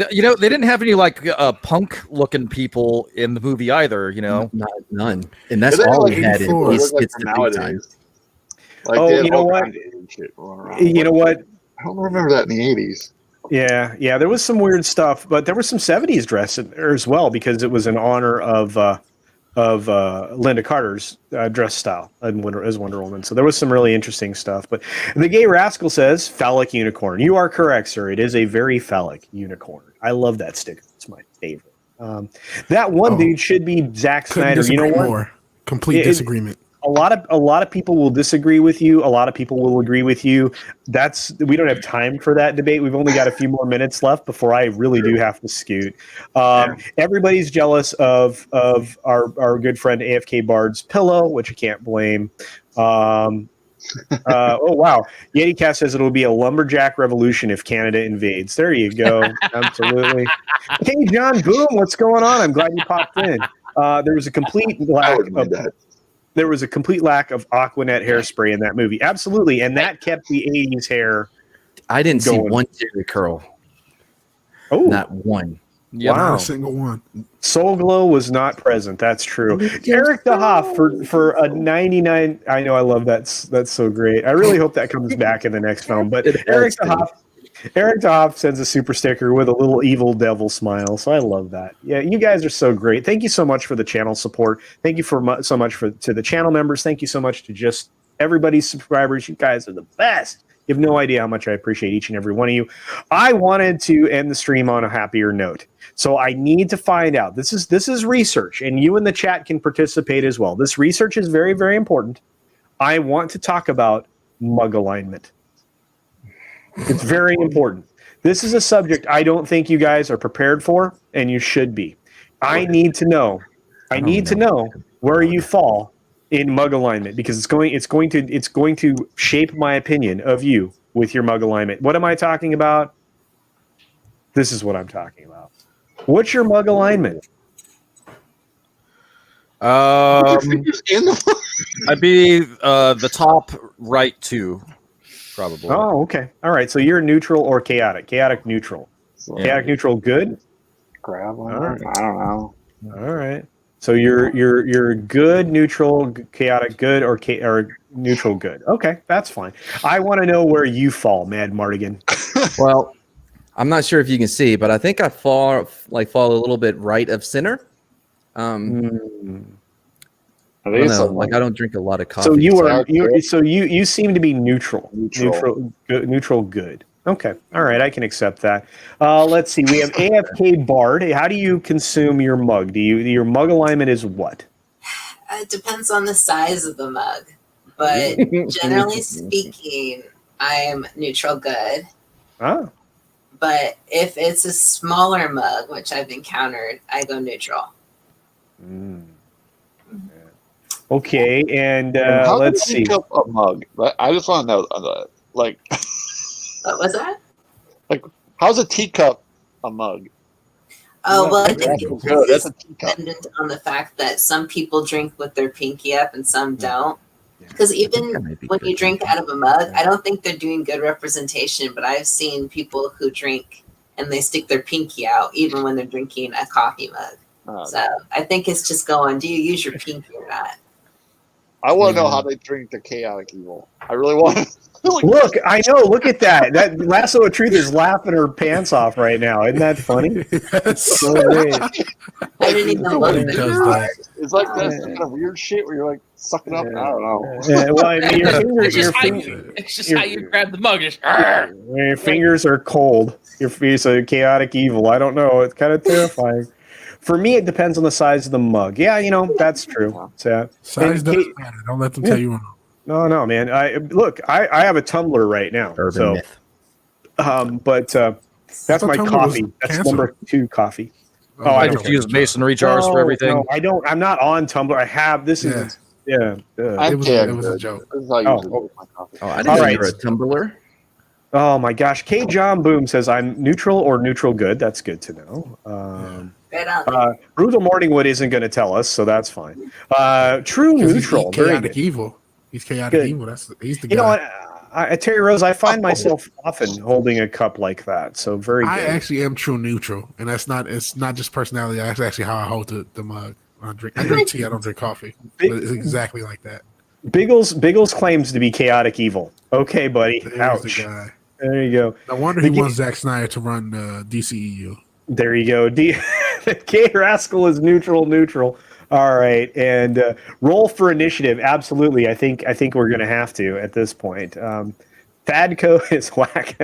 You know, they didn't have any like punk looking people in the movie either. You know, None. And that's They all look we had in before. Ace Like Hits from the Big Time. nowadays. Like Oh, they had you know all what? kinds of weird shit going around. You know what? I don't remember that in the 80s. Yeah, there was some weird stuff, but there was some '70s dress in there as well because it was in honor of Linda Carter's dress style as Wonder Woman. So there was some really interesting stuff. But the Gay Rascal says phallic unicorn. You are correct, sir. It is a very phallic unicorn. I love that sticker. It's my favorite. That one dude should be Zack Couldn't Snyder. You know disagree what? more. Complete disagreement. A lot of people will disagree with you. A lot of people will agree with you. We don't have time for that debate. We've only got a few more minutes left before I really do have to scoot. Everybody's jealous of our good friend AFK Bard's pillow, which I can't blame. Oh wow, YetiCast says it'll be a lumberjack revolution if Canada invades. There you go. Absolutely. Hey John Boom, what's going on? I'm glad you popped in. There was a complete lack of Aquanet hairspray in that movie. Absolutely. And that kept the 80s hair. I didn't see going. one Jerry curl. Oh, Not one. yeah. Wow. Not a single one. Soul Glow was not present. That's true. Eric DeHoff for a 99. I know, I love that. That's so great. I really hope that comes back in the next film. But Eric DeHoff sends a super sticker with a little evil devil smile. So I love that. Yeah, you guys are so great. Thank you so much for the channel support. Thank you so much to the channel members. Thank you so much to just everybody's subscribers. You guys are the best. You have no idea how much I appreciate each and every one of you. I wanted to end the stream on a happier note. So I need to find out. This is research, and you in the chat can participate as well. This research is very, very important. I want to talk about mug alignment. It's very important. This is a subject I don't think you guys are prepared for, and you should be. I need to know. I need to know where you fall in mug alignment because it's going to shape my opinion of you with your mug alignment. What am I talking about? This is what I'm talking about. What's your mug alignment? I'd be the top right two, probably. Oh, okay. All right. So you're neutral or chaotic? Chaotic neutral. Chaotic neutral good? Crab. All right. I don't know. All right. So you're good, neutral, chaotic good, or neutral good. Okay, that's fine. I want to know where you fall, Mad Martigan. Well, I'm not sure if you can see, but I think I fall a little bit right of center. I don't know. Like I don't drink a lot of coffee. So you seem to be neutral good. Okay, all right, I can accept that. Let's see. We have AFK Bard. How do you consume your mug? Your mug alignment is what? It depends on the size of the mug, but generally speaking, I'm neutral good. Ah. But if it's a smaller mug, which I've encountered, I go neutral. Okay, and how let's do you see. pick up a mug? I just want to know, like, What was that? like, how's a teacup a mug? Oh, well, I think Good, that's it's a teacup. dependent on the fact that some people drink with their pinky up and some don't. Because even when you drink out of a mug, I don't think they're doing good representation, but I've seen people who drink and they stick their pinky out even when they're drinking a coffee mug. So I think it's just going, do you use your pinky or not? I want to know how they drink the chaotic evil. I really want to. Look, I know. Look at that. That Lasso of Truth is laughing her pants off right now. Isn't that funny? Yes. So great. I didn't even know Nobody what does that. It's like that kind of weird shit where you're like sucking up. I don't know. Well, I mean, It's just how you grab the mug. Just, your fingers are cold. Your feet are chaotic evil. I don't know. It's kind of terrifying. For me, it depends on the size of the mug. Yeah, that's true. So, Size doesn't matter. Don't let them tell you wrong. No, man. I have a tumbler right now. Urban myth. But that's my coffee. That's number 2 coffee. I just use masonry jars for everything. No, I don't. I'm not on Tumblr. I have. This is. Yeah. It was a joke. This is how I usually do my coffee. I didn't know you were a tumbler. Oh my gosh. K. John Boom says I'm neutral or neutral good. That's good to know. Brutal Morningwood isn't going to tell us, so that's fine. True neutral. He's chaotic evil. He's chaotic evil. He's the guy. You know what? Terry Rose, I find myself often holding a cup like that. So very good. I actually am true neutral, and it's not just personality. That's actually how I hold the mug. I drink tea. I don't drink coffee. But it's exactly like that. Biggles claims to be chaotic evil. Okay, buddy. There's Ouch. the guy. There you go. No wonder he wants Zack Snyder to run DCEU. There you go. Gay Rascal is neutral. All right, and roll for initiative. Absolutely, I think we're going to have to at this point. Thadco is whack.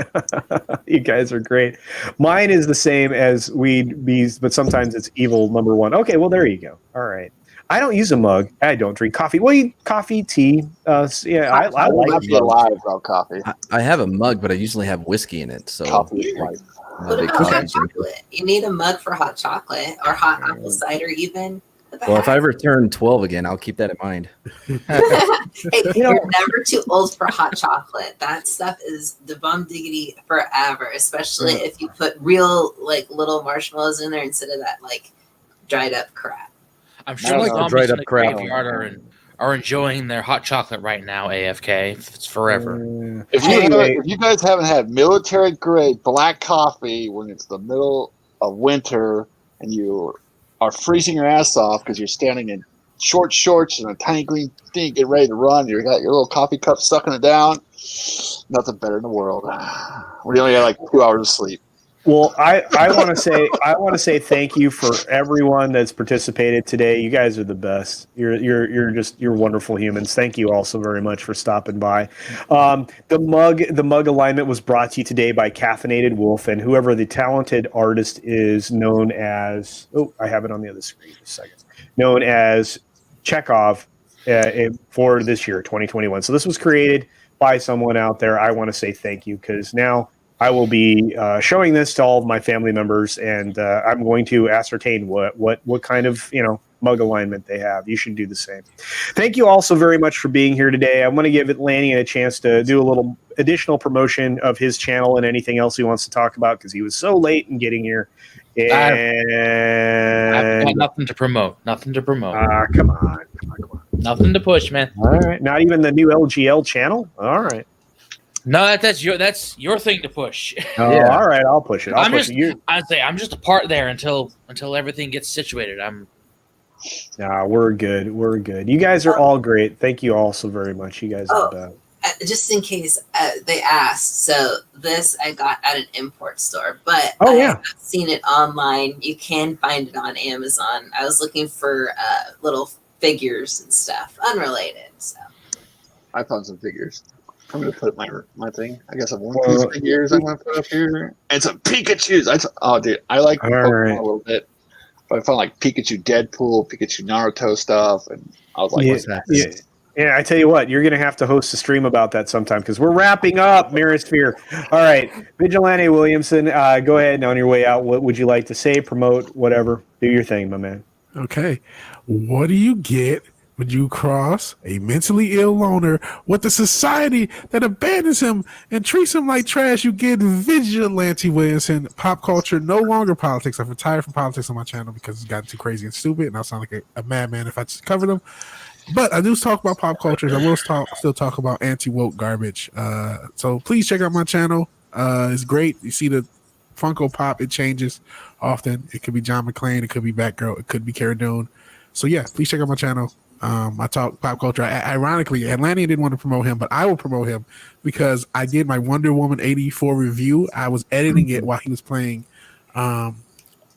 You guys are great. Mine is the same as Weed Bees, but sometimes it's evil number 1. Okay, well there you go. All right. I don't use a mug. I don't drink coffee. Well, coffee, tea. I like it. Alive without coffee. I have a mug, but I usually have whiskey in it. So coffee is life. What about hot chocolate? You need a mug for hot chocolate or hot apple cider even. Well, if I ever turn 12 again, I'll keep that in mind. Hey, you're never too old for hot chocolate. That stuff is the bum diggity forever, especially if you put real little marshmallows in there instead of that dried up crap. I'm sure zombies in the graveyard are enjoying their hot chocolate right now. AFK, it's forever. If you guys haven't had military grade black coffee when it's the middle of winter and you are freezing your ass off because you're standing in short shorts and a tiny green thing, get ready to run. You got your little coffee cup sucking it down. Nothing better in the world. We only had 2 hours of sleep. Well, I want to say thank you for everyone that's participated today. You guys are the best. You're wonderful humans. Thank you also very much for stopping by. The mug alignment was brought to you today by Caffeinated Wolf, and whoever the talented artist is known as. Oh, I have it on the other screen. Just a second. Known as Chekhov for this year, 2021. So this was created by someone out there. I want to say thank you because now I will be showing this to all of my family members, and I'm going to ascertain what kind of mug alignment they have. You should do the same. Thank you also very much for being here today. I want to give Lanny a chance to do a little additional promotion of his channel and anything else he wants to talk about because he was so late in getting here. And I've got nothing to promote. Come on. Nothing to push, man. All right. Not even the new LGL channel? All right. No, that's your thing to push. Oh, yeah. All right, I'll push it. I'm just a part there until everything gets situated. We're good. We're good. You guys are all great. Thank you all so very much. You guys are the best. Just in case they asked, so this I got at an import store, but I've seen it online. You can find it on Amazon. I was looking for little figures and stuff, unrelated. So I found some figures. I'm gonna put my thing. I guess I'm One Piece figures. I'm gonna put up here, and some Pikachu's. Dude, I like Pokemon a little bit, but I found Pikachu, Deadpool, Pikachu, Naruto stuff, and I was like, "What's that?" Yeah, I tell you what, you're gonna have to host a stream about that sometime because we're wrapping up Mirasphere. All right, Vigilante Williamson, go ahead and on your way out. What would you like to say? Promote whatever. Do your thing, my man. Okay, what do you get? Would you cross a mentally ill loner with a society that abandons him and treats him like trash? You get Vigilante Williamson. Pop culture, no longer politics. I've retired from politics on my channel because it's gotten too crazy and stupid, and I sound like a madman if I just cover them. But I do talk about pop cultures. I will still talk about anti-woke garbage. So please check out my channel. It's great. You see the Funko Pop. It changes often. It could be John McClane. It could be Batgirl. It could be Cara Dune. So yeah, please check out my channel. I talk pop culture. Ironically, Atlanta didn't want to promote him, but I will promote him because I did my Wonder Woman 84 review. I was editing it while he was playing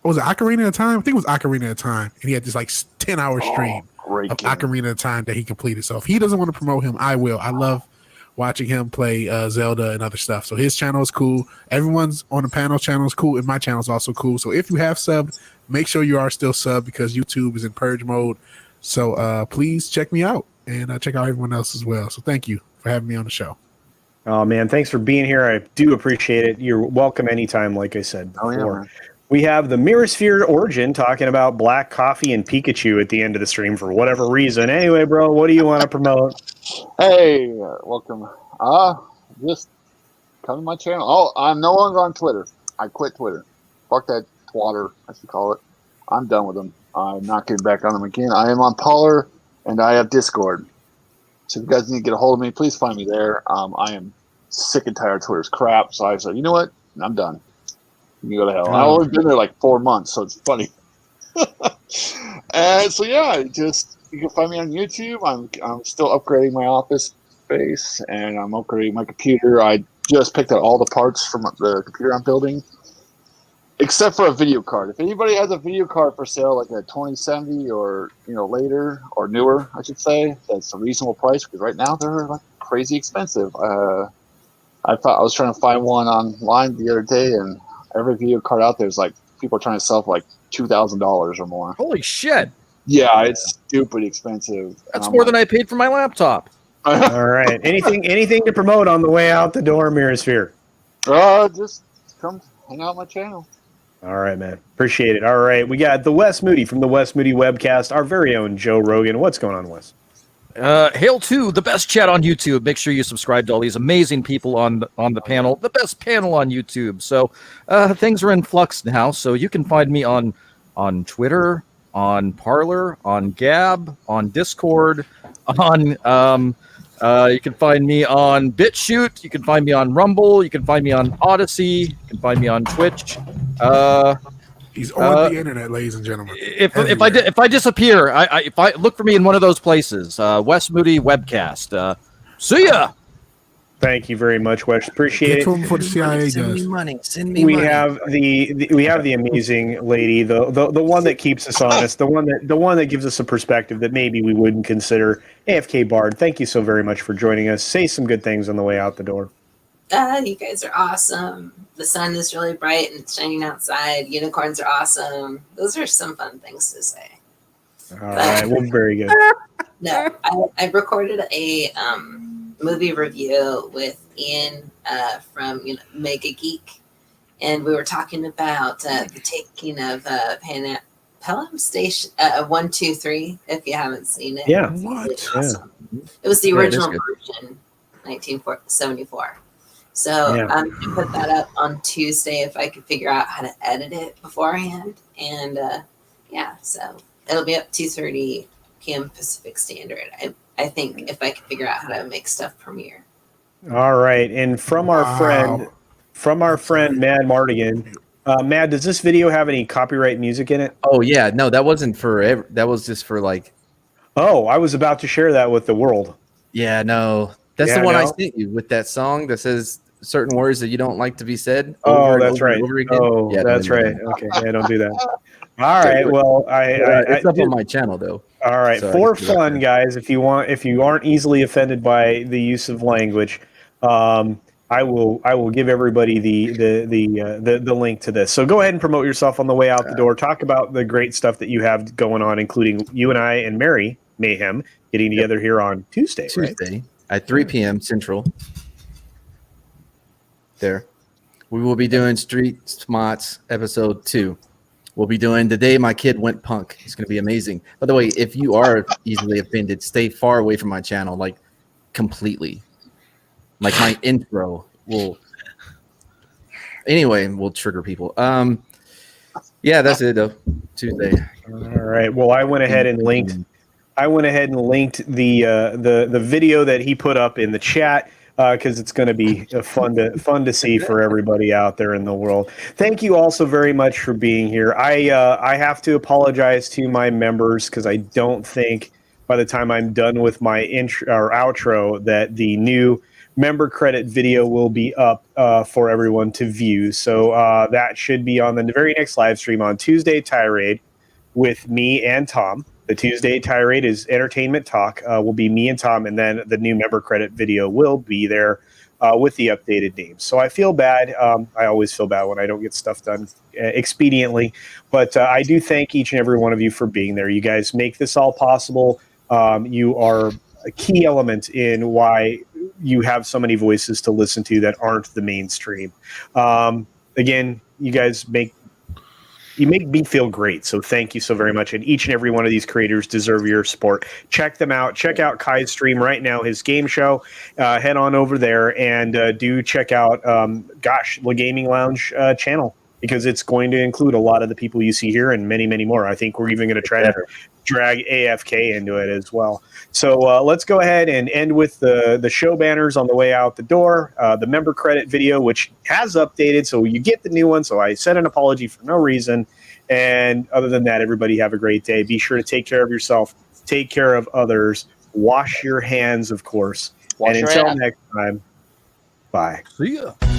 what was it, Ocarina of Time? I think it was Ocarina of Time. And he had this like 10-hour stream great of game. Ocarina of Time that he completed. So if he doesn't want to promote him, I will. I love watching him play Zelda and other stuff. So his channel is cool. Everyone's on the panel channel is cool, and my channel is also cool. So if you have subbed, make sure you are still subbed because YouTube is in purge mode. So please check me out and check out everyone else as well. So thank you for having me on the show. Oh man, thanks for being here. I do appreciate it. You're welcome anytime, like I said before. Oh, yeah. We have the Mirrorsphere Origin talking about black coffee and Pikachu at the end of the stream for whatever reason. Anyway, bro, what do you want to promote? Hey, welcome. Just come to my channel. Oh, I'm no longer on Twitter. I quit Twitter. Fuck that twatter, as you call it. I'm done with them. I'm not getting back on them again. I am on Parler, and I have Discord. So if you guys need to get a hold of me, please find me there. I am sick and tired of Twitter's crap. So I said, you know what? I'm done. You can go to hell. I've only been there like 4 months, so it's funny. And so yeah, you can find me on YouTube. I'm still upgrading my office space, and I'm upgrading my computer. I just picked out all the parts from the computer I'm building, except for a video card. If anybody has a video card for sale, like a 2070 or later or newer, I should say, that's a reasonable price because right now they're like crazy expensive. I was trying to find one online the other day, and every video card out there is like people are trying to sell for like $2,000 or more. Holy shit! Yeah, it's stupid expensive. That's more than I paid for my laptop. All right. Anything to promote on the way out the door, Mirrorsphere? Just come hang out on my channel. All right, man. Appreciate it. All right. We got the Wes Moody from the Wes Moody webcast, our very own Joe Rogan. What's going on, Wes? Hail to the best chat on YouTube. Make sure you subscribe to all these amazing people on the panel, the best panel on YouTube. So things are in flux now. So you can find me on Twitter, on Parler, on Gab, on Discord, on you can find me on BitChute. You can find me on Rumble. You can find me on Odyssey. You can find me on Twitch. He's on the internet, ladies and gentlemen. If I disappear, if I look for me in one of those places, Wes Moody webcast. See ya. Thank you very much, Wes. Appreciate it. Before the CIA Send does. me money. Send me We money. have the amazing lady, the one that keeps us honest, the one that gives us a perspective that maybe we wouldn't consider. AFK Bard, thank you so very much for joining us. Say some good things on the way out the door. You guys are awesome. The sun is really bright and it's shining outside. Unicorns are awesome. Those are some fun things to say. All right, well, very good. No, I recorded a movie review with Ian from Mega Geek, and we were talking about the taking of Pelham Station 1, 2, 3. If you haven't seen it, Yeah. it's Yeah. awesome. It was the Yeah, it is original good. version, 1974. So Yeah. I'm gonna put that up on Tuesday if I could figure out how to edit it beforehand, and so it'll be up 2:30 p.m. Pacific Standard. I think if I could figure out how to make stuff premiere. All right, and from our friend Mad Martigan, Mad, does this video have any copyright music in it? Oh yeah, no, that wasn't for. That was just for like. Oh, I was about to share that with the world. Yeah, no, that's Yeah, the one I no? sent you with that song that says certain words that you don't like to be said. Oh, over and that's over right. and over again. Oh, Yeah, that's don't do right. that. Okay, yeah, don't do that. All right. Well, It's up I on my channel though. all right. So I For can do that fun, then. guys, if you aren't easily offended by the use of language, I will give everybody the link to this. So go ahead and promote yourself on the way out the door. Talk about the great stuff that you have going on, including you and I and Mary Mayhem getting together here on Tuesday. Right? Tuesday at 3 p.m. Central. There. We will be doing Street Smarts episode 2. We'll be doing The Day My Kid Went Punk. It's going to be amazing. By the way, if you are easily offended, stay far away from my channel, like completely. Like my intro will. Anyway, will trigger people. Yeah, that's it though. Tuesday. All right. Well, I went ahead and linked the video that he put up in the chat because it's going to be fun to see for everybody out there in the world. Thank you all so very much for being here. I have to apologize to my members because I don't think by the time I'm done with my intro or outro that the new member credit video will be up for everyone to view. So that should be on the very next live stream on Tuesday Tirade with me and Tom. The Tuesday Tirade is entertainment talk. Will be me and Tom, and then the new member credit video will be there with the updated names. So I feel bad. I always feel bad when I don't get stuff done expediently, but I do thank each and every one of you for being there. You guys make this all possible. You are a key element in why you have so many voices to listen to that aren't the mainstream. Again, you guys make me feel great. So thank you so very much. And each and every one of these creators deserve your support. Check them out. Check out Kai's stream right now, his game show. Head on over there and do check out, the Gaming Lounge channel, because it's going to include a lot of the people you see here and many, many more. I think we're even going to try to drag AFK into it as well. So let's go ahead and end with the show banners on the way out the door, the member credit video, which has updated, so you get the new one. So I said an apology for no reason. And other than that, everybody have a great day. Be sure to take care of yourself, take care of others, wash your hands, of course. And until next time, bye. See ya.